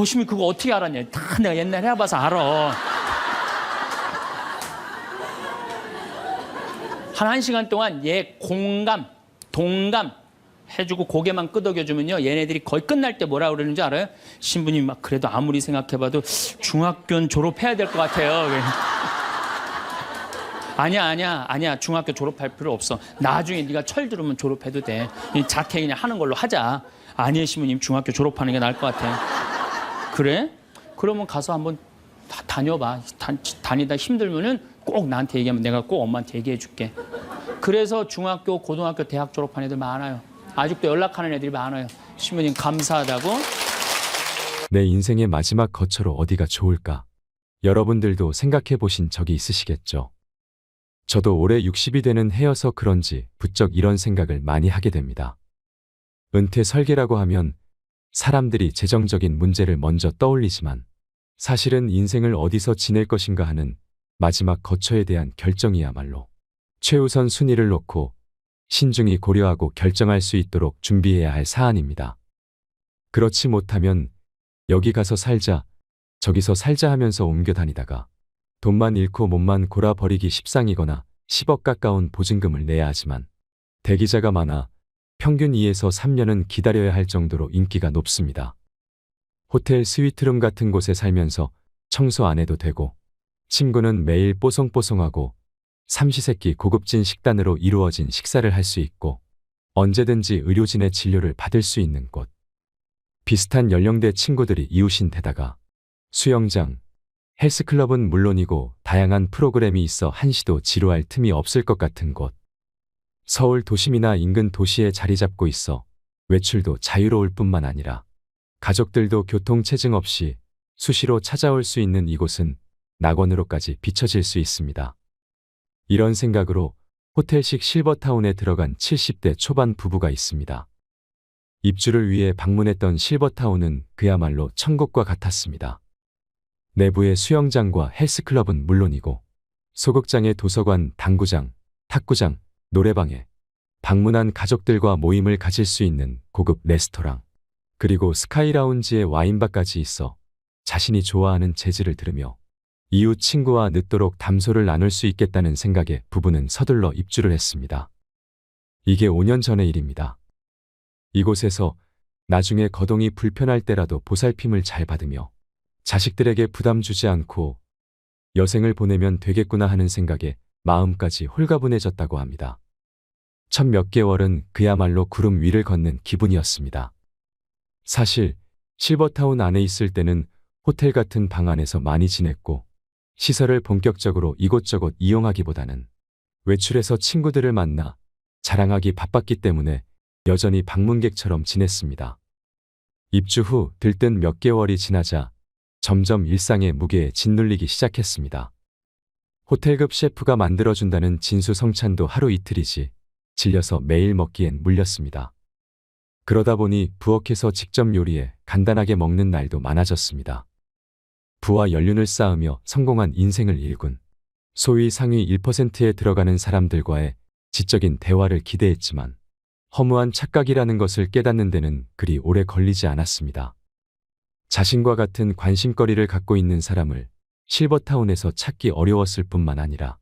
신이 그거 어떻게 알았냐. 다 내가 옛날에 해봐서 알아. 한 1시간 동안 얘 공감, 동감 해주고 고개만 끄덕여주면요. 얘네들이 거의 끝날 때 뭐라 그러는지 알아요? 신부님 막 그래도 아무리 생각해봐도 중학교는 졸업해야 될 것 같아요. 아니야. 중학교 졸업할 필요 없어. 나중에 네가 철 들으면 졸업해도 돼. 자퇴 그냥 하는 걸로 하자. 아니에요, 신부님. 중학교 졸업하는 게 나을 것 같아. 그래? 그러면 가서 한번 다녀봐. 다니다 힘들면은 꼭 나한테 얘기하면 내가 꼭 엄마한테 얘기해 줄게. 그래서 중학교, 고등학교, 대학 졸업한 애들 많아요. 아직도 연락하는 애들이 많아요. 신부님 감사하다고. 내 인생의 마지막 거처로 어디가 좋을까? 여러분들도 생각해 보신 적이 있으시겠죠? 저도 올해 60이 되는 해여서 그런지 부쩍 이런 생각을 많이 하게 됩니다. 은퇴 설계라고 하면 사람들이 재정적인 문제를 먼저 떠올리지만 사실은 인생을 어디서 지낼 것인가 하는 마지막 거처에 대한 결정이야말로 최우선 순위를 놓고 신중히 고려하고 결정할 수 있도록 준비해야 할 사안입니다. 그렇지 못하면 여기 가서 살자, 저기서 살자 하면서 옮겨 다니다가 돈만 잃고 몸만 골아버리기 십상이거나 10억 가까운 보증금을 내야 하지만 대기자가 많아 평균 2에서 3년은 기다려야 할 정도로 인기가 높습니다. 호텔 스위트룸 같은 곳에 살면서 청소 안 해도 되고 침구는 매일 뽀송뽀송하고 삼시세끼 고급진 식단으로 이루어진 식사를 할 수 있고 언제든지 의료진의 진료를 받을 수 있는 곳. 비슷한 연령대 친구들이 이웃인 데다가 수영장, 헬스클럽은 물론이고 다양한 프로그램이 있어 한시도 지루할 틈이 없을 것 같은 곳. 서울 도심이나 인근 도시에 자리 잡고 있어 외출도 자유로울 뿐만 아니라 가족들도 교통체증 없이 수시로 찾아올 수 있는 이곳은 낙원으로까지 비춰질 수 있습니다. 이런 생각으로 호텔식 실버타운에 들어간 70대 초반 부부가 있습니다. 입주를 위해 방문했던 실버타운은 그야말로 천국과 같았습니다. 내부의 수영장과 헬스클럽은 물론이고 소극장의 도서관, 당구장, 탁구장, 노래방에 방문한 가족들과 모임을 가질 수 있는 고급 레스토랑, 그리고 스카이라운지에 와인바까지 있어 자신이 좋아하는 재즈를 들으며 이웃 친구와 늦도록 담소를 나눌 수 있겠다는 생각에 부부는 서둘러 입주를 했습니다. 이게 5년 전의 일입니다. 이곳에서 나중에 거동이 불편할 때라도 보살핌을 잘 받으며 자식들에게 부담 주지 않고 여생을 보내면 되겠구나 하는 생각에 마음까지 홀가분해졌다고 합니다. 첫 몇 개월은 그야말로 구름 위를 걷는 기분이었습니다. 사실 실버타운 안에 있을 때는 호텔 같은 방 안에서 많이 지냈고 시설을 본격적으로 이곳저곳 이용하기보다는 외출해서 친구들을 만나 자랑하기 바빴기 때문에 여전히 방문객처럼 지냈습니다. 입주 후 들뜬 몇 개월이 지나자 점점 일상의 무게에 짓눌리기 시작했습니다. 호텔급 셰프가 만들어준다는 진수성찬도 하루 이틀이지 질려서 매일 먹기엔 물렸습니다. 그러다 보니 부엌에서 직접 요리해 간단하게 먹는 날도 많아졌습니다. 부와 연륜을 쌓으며 성공한 인생을 일군 소위 상위 1%에 들어가는 사람들과의 지적인 대화를 기대했지만 허무한 착각이라는 것을 깨닫는 데는 그리 오래 걸리지 않았습니다. 자신과 같은 관심거리를 갖고 있는 사람을 실버타운에서 찾기 어려웠을 뿐만 아니라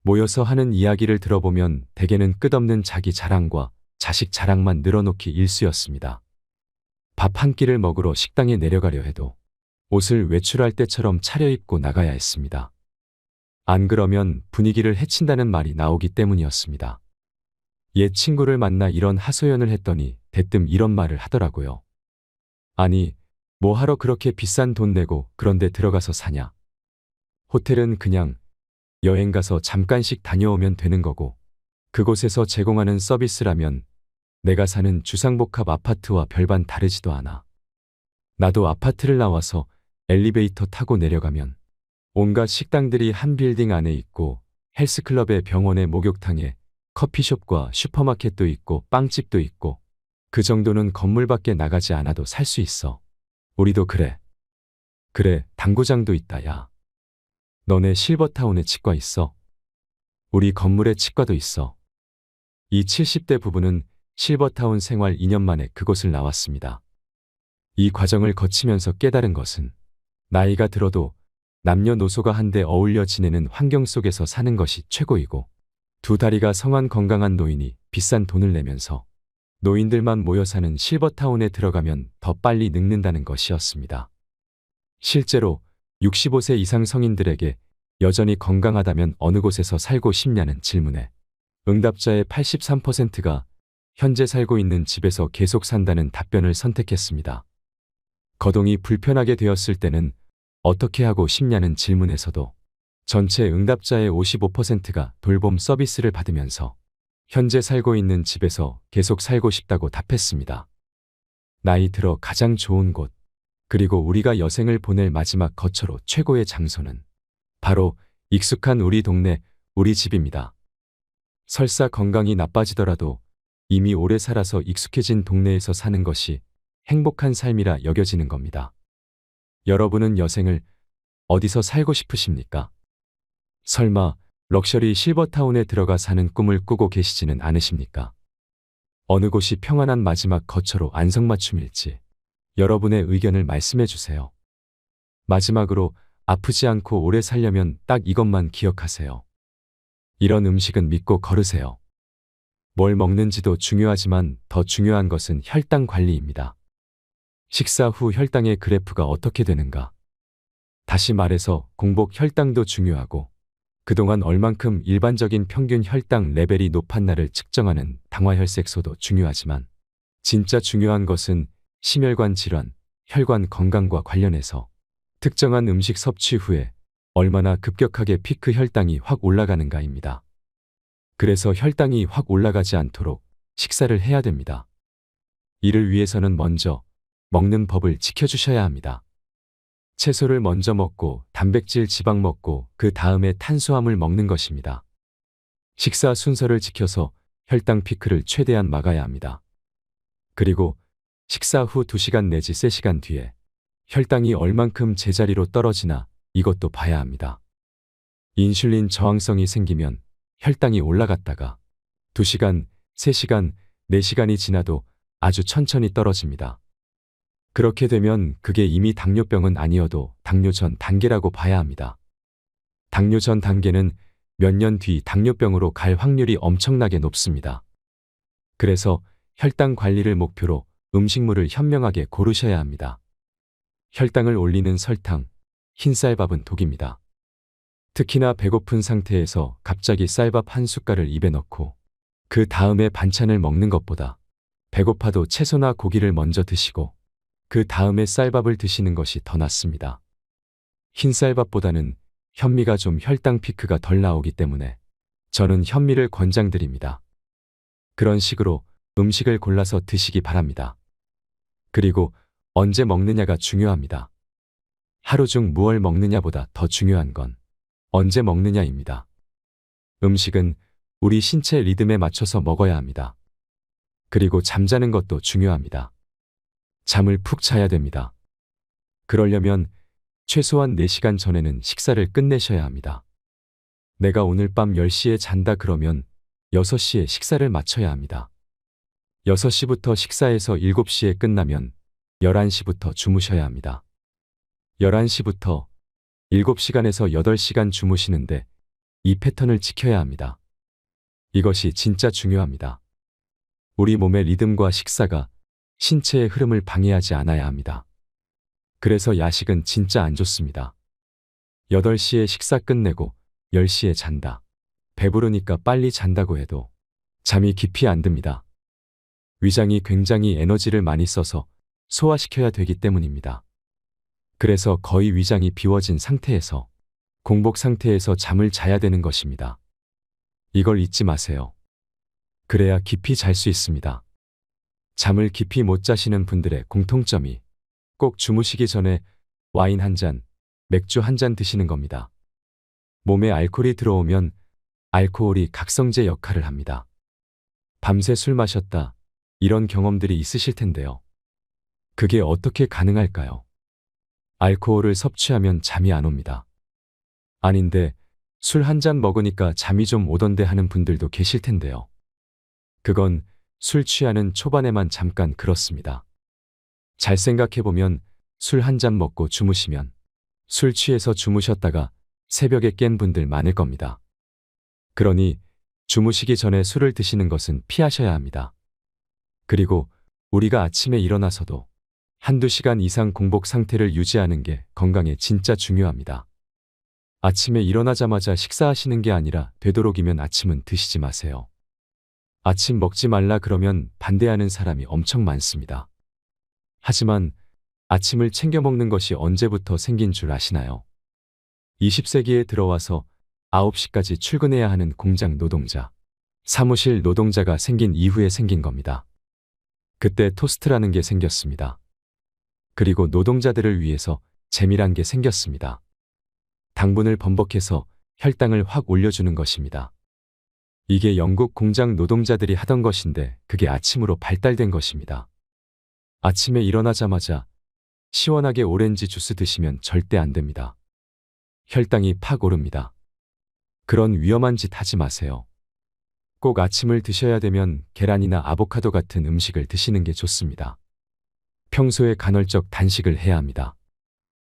모여서 하는 이야기를 들어보면 대개는 끝없는 자기 자랑과 자식 자랑만 늘어놓기 일쑤였습니다. 밥 한 끼를 먹으러 식당에 내려가려 해도 옷을 외출할 때처럼 차려입고 나가야 했습니다. 안 그러면 분위기를 해친다는 말이 나오기 때문이었습니다. 옛 친구를 만나 이런 하소연을 했더니 대뜸 이런 말을 하더라고요. 아니, 뭐 하러 그렇게 비싼 돈 내고 그런데 들어가서 사냐. 호텔은 그냥 여행 가서 잠깐씩 다녀오면 되는 거고 그곳에서 제공하는 서비스라면 내가 사는 주상복합 아파트와 별반 다르지도 않아. 나도 아파트를 나와서 엘리베이터 타고 내려가면 온갖 식당들이 한 빌딩 안에 있고 헬스클럽에 병원에 목욕탕에 커피숍과 슈퍼마켓도 있고 빵집도 있고 그 정도는 건물 밖에 나가지 않아도 살 수 있어. 우리도 그래. 그래, 당구장도 있다, 야. 너네 실버타운에 치과 있어? 우리 건물에 치과도 있어. 이 70대 부부는 실버타운 생활 2년 만에 그곳을 나왔습니다. 이 과정을 거치면서 깨달은 것은 나이가 들어도 남녀노소가 한데 어울려 지내는 환경 속에서 사는 것이 최고이고 두 다리가 성한 건강한 노인이 비싼 돈을 내면서 노인들만 모여 사는 실버타운에 들어가면 더 빨리 늙는다는 것이었습니다. 실제로 65세 이상 성인들에게 여전히 건강하다면 어느 곳에서 살고 싶냐는 질문에 응답자의 83%가 현재 살고 있는 집에서 계속 산다는 답변을 선택했습니다. 거동이 불편하게 되었을 때는 어떻게 하고 싶냐는 질문에서도 전체 응답자의 55%가 돌봄 서비스를 받으면서 현재 살고 있는 집에서 계속 살고 싶다고 답했습니다. 나이 들어 가장 좋은 곳, 그리고 우리가 여생을 보낼 마지막 거처로 최고의 장소는 바로 익숙한 우리 동네, 우리 집입니다. 설사 건강이 나빠지더라도 이미 오래 살아서 익숙해진 동네에서 사는 것이 행복한 삶이라 여겨지는 겁니다. 여러분은 여생을 어디서 살고 싶으십니까? 설마 럭셔리 실버타운에 들어가 사는 꿈을 꾸고 계시지는 않으십니까? 어느 곳이 평안한 마지막 거처로 안성맞춤일지 여러분의 의견을 말씀해 주세요. 마지막으로 아프지 않고 오래 살려면 딱 이것만 기억하세요. 이런 음식은 믿고 거르세요. 뭘 먹는지도 중요하지만 더 중요한 것은 혈당 관리입니다. 식사 후 혈당의 그래프가 어떻게 되는가? 다시 말해서 공복 혈당도 중요하고 그동안 얼만큼 일반적인 평균 혈당 레벨이 높았나를 측정하는 당화혈색소도 중요하지만 진짜 중요한 것은 심혈관 질환, 혈관 건강과 관련해서 특정한 음식 섭취 후에 얼마나 급격하게 피크 혈당이 확 올라가는가입니다. 그래서 혈당이 확 올라가지 않도록 식사를 해야 됩니다. 이를 위해서는 먼저 먹는 법을 지켜주셔야 합니다. 채소를 먼저 먹고 단백질 지방 먹고 그 다음에 탄수화물 먹는 것입니다. 식사 순서를 지켜서 혈당 피크를 최대한 막아야 합니다. 그리고 식사 후 2시간 내지 3시간 뒤에 혈당이 얼만큼 제자리로 떨어지나 이것도 봐야 합니다. 인슐린 저항성이 생기면 혈당이 올라갔다가 2시간, 3시간, 4시간이 지나도 아주 천천히 떨어집니다. 그렇게 되면 그게 이미 당뇨병은 아니어도 당뇨 전 단계라고 봐야 합니다. 당뇨 전 단계는 몇 년 뒤 당뇨병으로 갈 확률이 엄청나게 높습니다. 그래서 혈당 관리를 목표로 음식물을 현명하게 고르셔야 합니다. 혈당을 올리는 설탕, 흰쌀밥은 독입니다. 특히나 배고픈 상태에서 갑자기 쌀밥 한 숟갈을 입에 넣고 그 다음에 반찬을 먹는 것보다 배고파도 채소나 고기를 먼저 드시고 그 다음에 쌀밥을 드시는 것이 더 낫습니다. 흰쌀밥보다는 현미가 좀 혈당 피크가 덜 나오기 때문에 저는 현미를 권장드립니다. 그런 식으로 음식을 골라서 드시기 바랍니다. 그리고 언제 먹느냐가 중요합니다. 하루 중 무얼 먹느냐보다 더 중요한 건 언제 먹느냐입니다. 음식은 우리 신체 리듬에 맞춰서 먹어야 합니다. 그리고 잠자는 것도 중요합니다. 잠을 푹 자야 됩니다. 그러려면 최소한 4시간 전에는 식사를 끝내셔야 합니다. 내가 오늘 밤 10시에 잔다 그러면 6시에 식사를 마쳐야 합니다. 6시부터 식사해서 7시에 끝나면 11시부터 주무셔야 합니다. 11시부터 7시간에서 8시간 주무시는데 이 패턴을 지켜야 합니다. 이것이 진짜 중요합니다. 우리 몸의 리듬과 식사가 신체의 흐름을 방해하지 않아야 합니다. 그래서 야식은 진짜 안 좋습니다. 8시에 식사 끝내고 10시에 잔다. 배부르니까 빨리 잔다고 해도 잠이 깊이 안 듭니다. 위장이 굉장히 에너지를 많이 써서 소화시켜야 되기 때문입니다. 그래서 거의 위장이 비워진 상태에서 공복 상태에서 잠을 자야 되는 것입니다. 이걸 잊지 마세요. 그래야 깊이 잘 수 있습니다. 잠을 깊이 못 자시는 분들의 공통점이 꼭 주무시기 전에 와인 한 잔, 맥주 한 잔 드시는 겁니다. 몸에 알코올이 들어오면 알코올이 각성제 역할을 합니다. 밤새 술 마셨다. 이런 경험들이 있으실 텐데요. 그게 어떻게 가능할까요? 알코올을 섭취하면 잠이 안 옵니다. 아닌데 술 한 잔 먹으니까 잠이 좀 오던데 하는 분들도 계실 텐데요. 그건 술 취하는 초반에만 잠깐 그렇습니다. 잘 생각해보면 술 한 잔 먹고 주무시면 술 취해서 주무셨다가 새벽에 깬 분들 많을 겁니다. 그러니 주무시기 전에 술을 드시는 것은 피하셔야 합니다. 그리고 우리가 아침에 일어나서도 한두 시간 이상 공복 상태를 유지하는 게 건강에 진짜 중요합니다. 아침에 일어나자마자 식사하시는 게 아니라 되도록이면 아침은 드시지 마세요. 아침 먹지 말라 그러면 반대하는 사람이 엄청 많습니다. 하지만 아침을 챙겨 먹는 것이 언제부터 생긴 줄 아시나요? 20세기에 들어와서 9시까지 출근해야 하는 공장 노동자, 사무실 노동자가 생긴 이후에 생긴 겁니다. 그때 토스트라는 게 생겼습니다. 그리고 노동자들을 위해서 재미란 게 생겼습니다. 당분을 번복해서 혈당을 확 올려주는 것입니다. 이게 영국 공장 노동자들이 하던 것인데 그게 아침으로 발달된 것입니다. 아침에 일어나자마자 시원하게 오렌지 주스 드시면 절대 안 됩니다. 혈당이 팍 오릅니다. 그런 위험한 짓 하지 마세요. 꼭 아침을 드셔야 되면 계란이나 아보카도 같은 음식을 드시는 게 좋습니다. 평소에 간헐적 단식을 해야 합니다.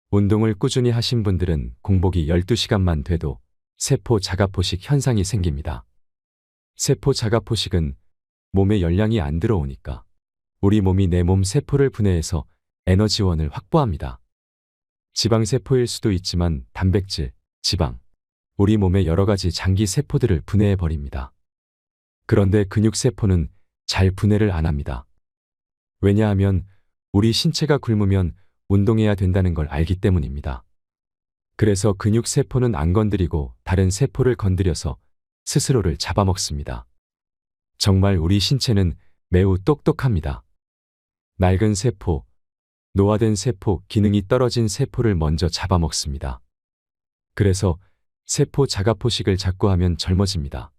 운동을 꾸준히 하신 분들은 공복이 12시간만 돼도 세포 자가포식 현상이 생깁니다. 세포 자가포식은 몸에 열량이 안 들어오니까 우리 몸이 내 몸 세포를 분해해서 에너지원을 확보합니다. 지방세포일 수도 있지만 단백질, 지방, 우리 몸의 여러 가지 장기 세포들을 분해해 버립니다. 그런데 근육세포는 잘 분해를 안 합니다. 왜냐하면 우리 신체가 굶으면 운동해야 된다는 걸 알기 때문입니다. 그래서 근육세포는 안 건드리고 다른 세포를 건드려서 스스로를 잡아먹습니다. 정말 우리 신체는 매우 똑똑합니다. 낡은 세포, 노화된 세포, 기능이 떨어진 세포를 먼저 잡아먹습니다. 그래서 세포 자가포식을 자꾸 하면 젊어집니다.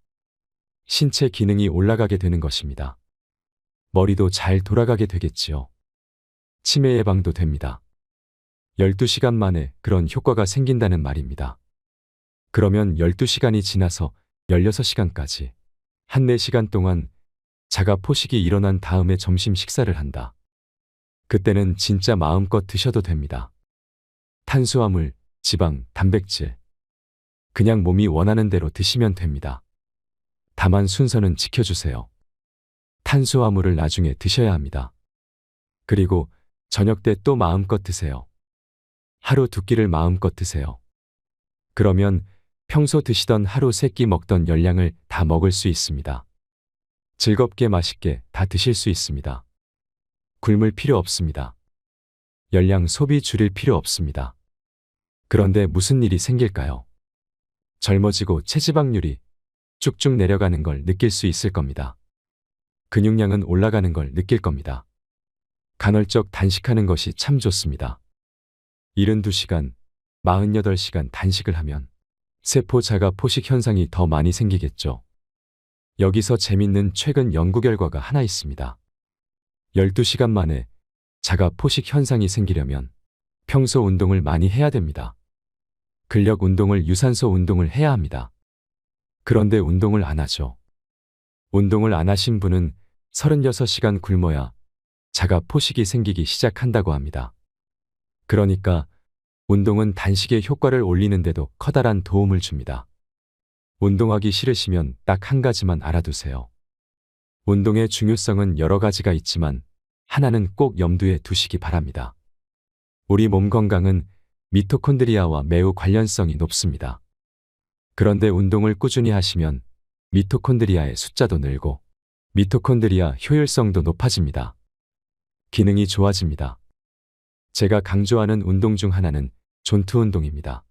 신체 기능이 올라가게 되는 것입니다. 머리도 잘 돌아가게 되겠지요. 치매 예방도 됩니다. 12시간 만에 그런 효과가 생긴다는 말입니다. 그러면 12시간이 지나서 16시간까지 한 4시간 동안 자가 포식이 일어난 다음에 점심 식사를 한다. 그때는 진짜 마음껏 드셔도 됩니다. 탄수화물, 지방, 단백질. 그냥 몸이 원하는 대로 드시면 됩니다. 다만 순서는 지켜주세요. 탄수화물을 나중에 드셔야 합니다. 그리고 저녁 때 또 마음껏 드세요. 하루 2끼를 마음껏 드세요. 그러면 평소 드시던 하루 3끼 먹던 열량을 다 먹을 수 있습니다. 즐겁게 맛있게 다 드실 수 있습니다. 굶을 필요 없습니다. 열량 소비 줄일 필요 없습니다. 그런데 무슨 일이 생길까요? 젊어지고 체지방률이 쭉쭉 내려가는 걸 느낄 수 있을 겁니다. 근육량은 올라가는 걸 느낄 겁니다. 간헐적 단식하는 것이 참 좋습니다. 72시간, 48시간 단식을 하면 세포 자가 포식 현상이 더 많이 생기겠죠. 여기서 재밌는 최근 연구 결과가 하나 있습니다. 12시간 만에 자가 포식 현상이 생기려면 평소 운동을 많이 해야 됩니다. 근력 운동을 유산소 운동을 해야 합니다. 그런데 운동을 안 하죠. 운동을 안 하신 분은 36시간 굶어야 자가 포식이 생기기 시작한다고 합니다. 그러니까 운동은 단식의 효과를 올리는데도 커다란 도움을 줍니다. 운동하기 싫으시면 딱 한 가지만 알아두세요. 운동의 중요성은 여러 가지가 있지만 하나는 꼭 염두에 두시기 바랍니다. 우리 몸 건강은 미토콘드리아와 매우 관련성이 높습니다. 그런데 운동을 꾸준히 하시면 미토콘드리아의 숫자도 늘고 미토콘드리아 효율성도 높아집니다. 기능이 좋아집니다. 제가 강조하는 운동 중 하나는 존투 운동입니다.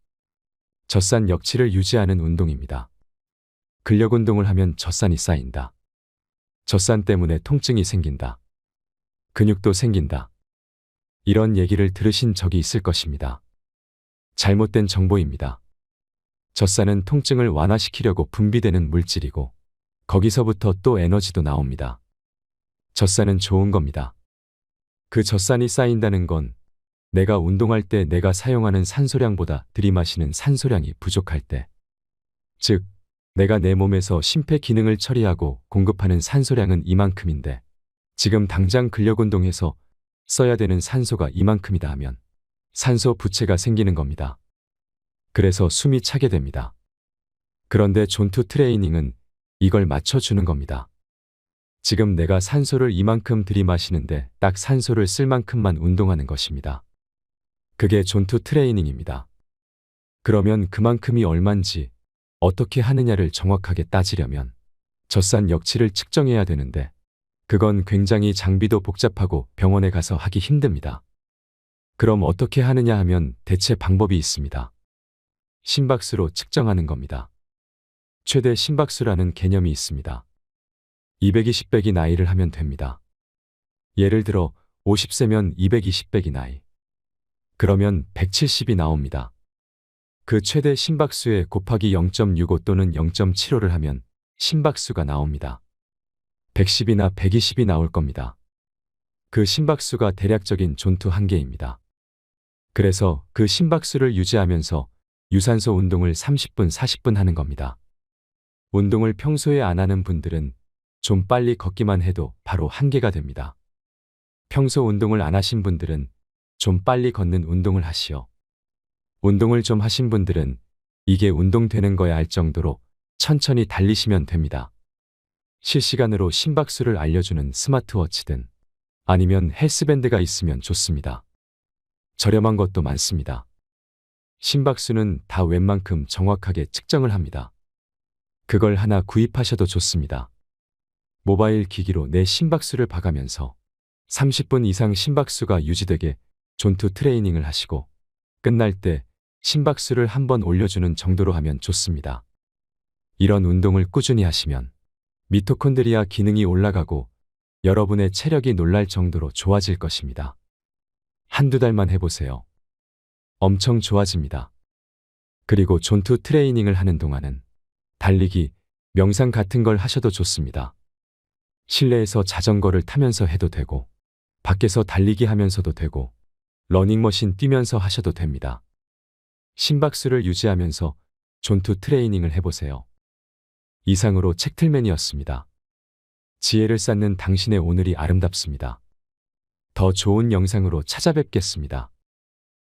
젖산 역치를 유지하는 운동입니다. 근력 운동을 하면 젖산이 쌓인다. 젖산 때문에 통증이 생긴다. 근육도 생긴다. 이런 얘기를 들으신 적이 있을 것입니다. 잘못된 정보입니다. 젖산은 통증을 완화시키려고 분비되는 물질이고 거기서부터 또 에너지도 나옵니다. 젖산은 좋은 겁니다. 그 젖산이 쌓인다는 건 내가 운동할 때 내가 사용하는 산소량보다 들이마시는 산소량이 부족할 때, 즉 내가 내 몸에서 심폐 기능을 처리하고 공급하는 산소량은 이만큼인데 지금 당장 근력 운동해서 써야 되는 산소가 이만큼이다 하면 산소 부채가 생기는 겁니다. 그래서 숨이 차게 됩니다. 그런데 존투 트레이닝은 이걸 맞춰주는 겁니다. 지금 내가 산소를 이만큼 들이마시는데 딱 산소를 쓸 만큼만 운동하는 것입니다. 그게 존투 트레이닝입니다. 그러면 그만큼이 얼만지 어떻게 하느냐를 정확하게 따지려면 젖산 역치를 측정해야 되는데 그건 굉장히 장비도 복잡하고 병원에 가서 하기 힘듭니다. 그럼 어떻게 하느냐 하면 대체 방법이 있습니다. 심박수로 측정하는 겁니다. 최대 심박수라는 개념이 있습니다. 220배기 나이를 하면 됩니다. 예를 들어 50세면 220배기 나이. 그러면 170이 나옵니다. 그 최대 심박수에 곱하기 0.65 또는 0.75를 하면 심박수가 나옵니다. 110이나 120이 나올 겁니다. 그 심박수가 대략적인 존투 한계입니다. 그래서 그 심박수를 유지하면서 유산소 운동을 30분, 40분 하는 겁니다. 운동을 평소에 안 하는 분들은 좀 빨리 걷기만 해도 바로 한계가 됩니다. 평소 운동을 안 하신 분들은 좀 빨리 걷는 운동을 하시오. 운동을 좀 하신 분들은 이게 운동되는 거야 할 정도로 천천히 달리시면 됩니다. 실시간으로 심박수를 알려주는 스마트워치든 아니면 헬스밴드가 있으면 좋습니다. 저렴한 것도 많습니다. 심박수는 다 웬만큼 정확하게 측정을 합니다. 그걸 하나 구입하셔도 좋습니다. 모바일 기기로 내 심박수를 봐가면서 30분 이상 심박수가 유지되게 존투 트레이닝을 하시고 끝날 때 심박수를 한번 올려주는 정도로 하면 좋습니다. 이런 운동을 꾸준히 하시면 미토콘드리아 기능이 올라가고 여러분의 체력이 놀랄 정도로 좋아질 것입니다. 한두 달만 해보세요. 엄청 좋아집니다. 그리고 존투 트레이닝을 하는 동안은 달리기, 명상 같은 걸 하셔도 좋습니다. 실내에서 자전거를 타면서 해도 되고 밖에서 달리기 하면서도 되고 러닝머신 뛰면서 하셔도 됩니다. 심박수를 유지하면서 존투 트레이닝을 해보세요. 이상으로 책틀맨이었습니다. 지혜를 쌓는 당신의 오늘이 아름답습니다. 더 좋은 영상으로 찾아뵙겠습니다.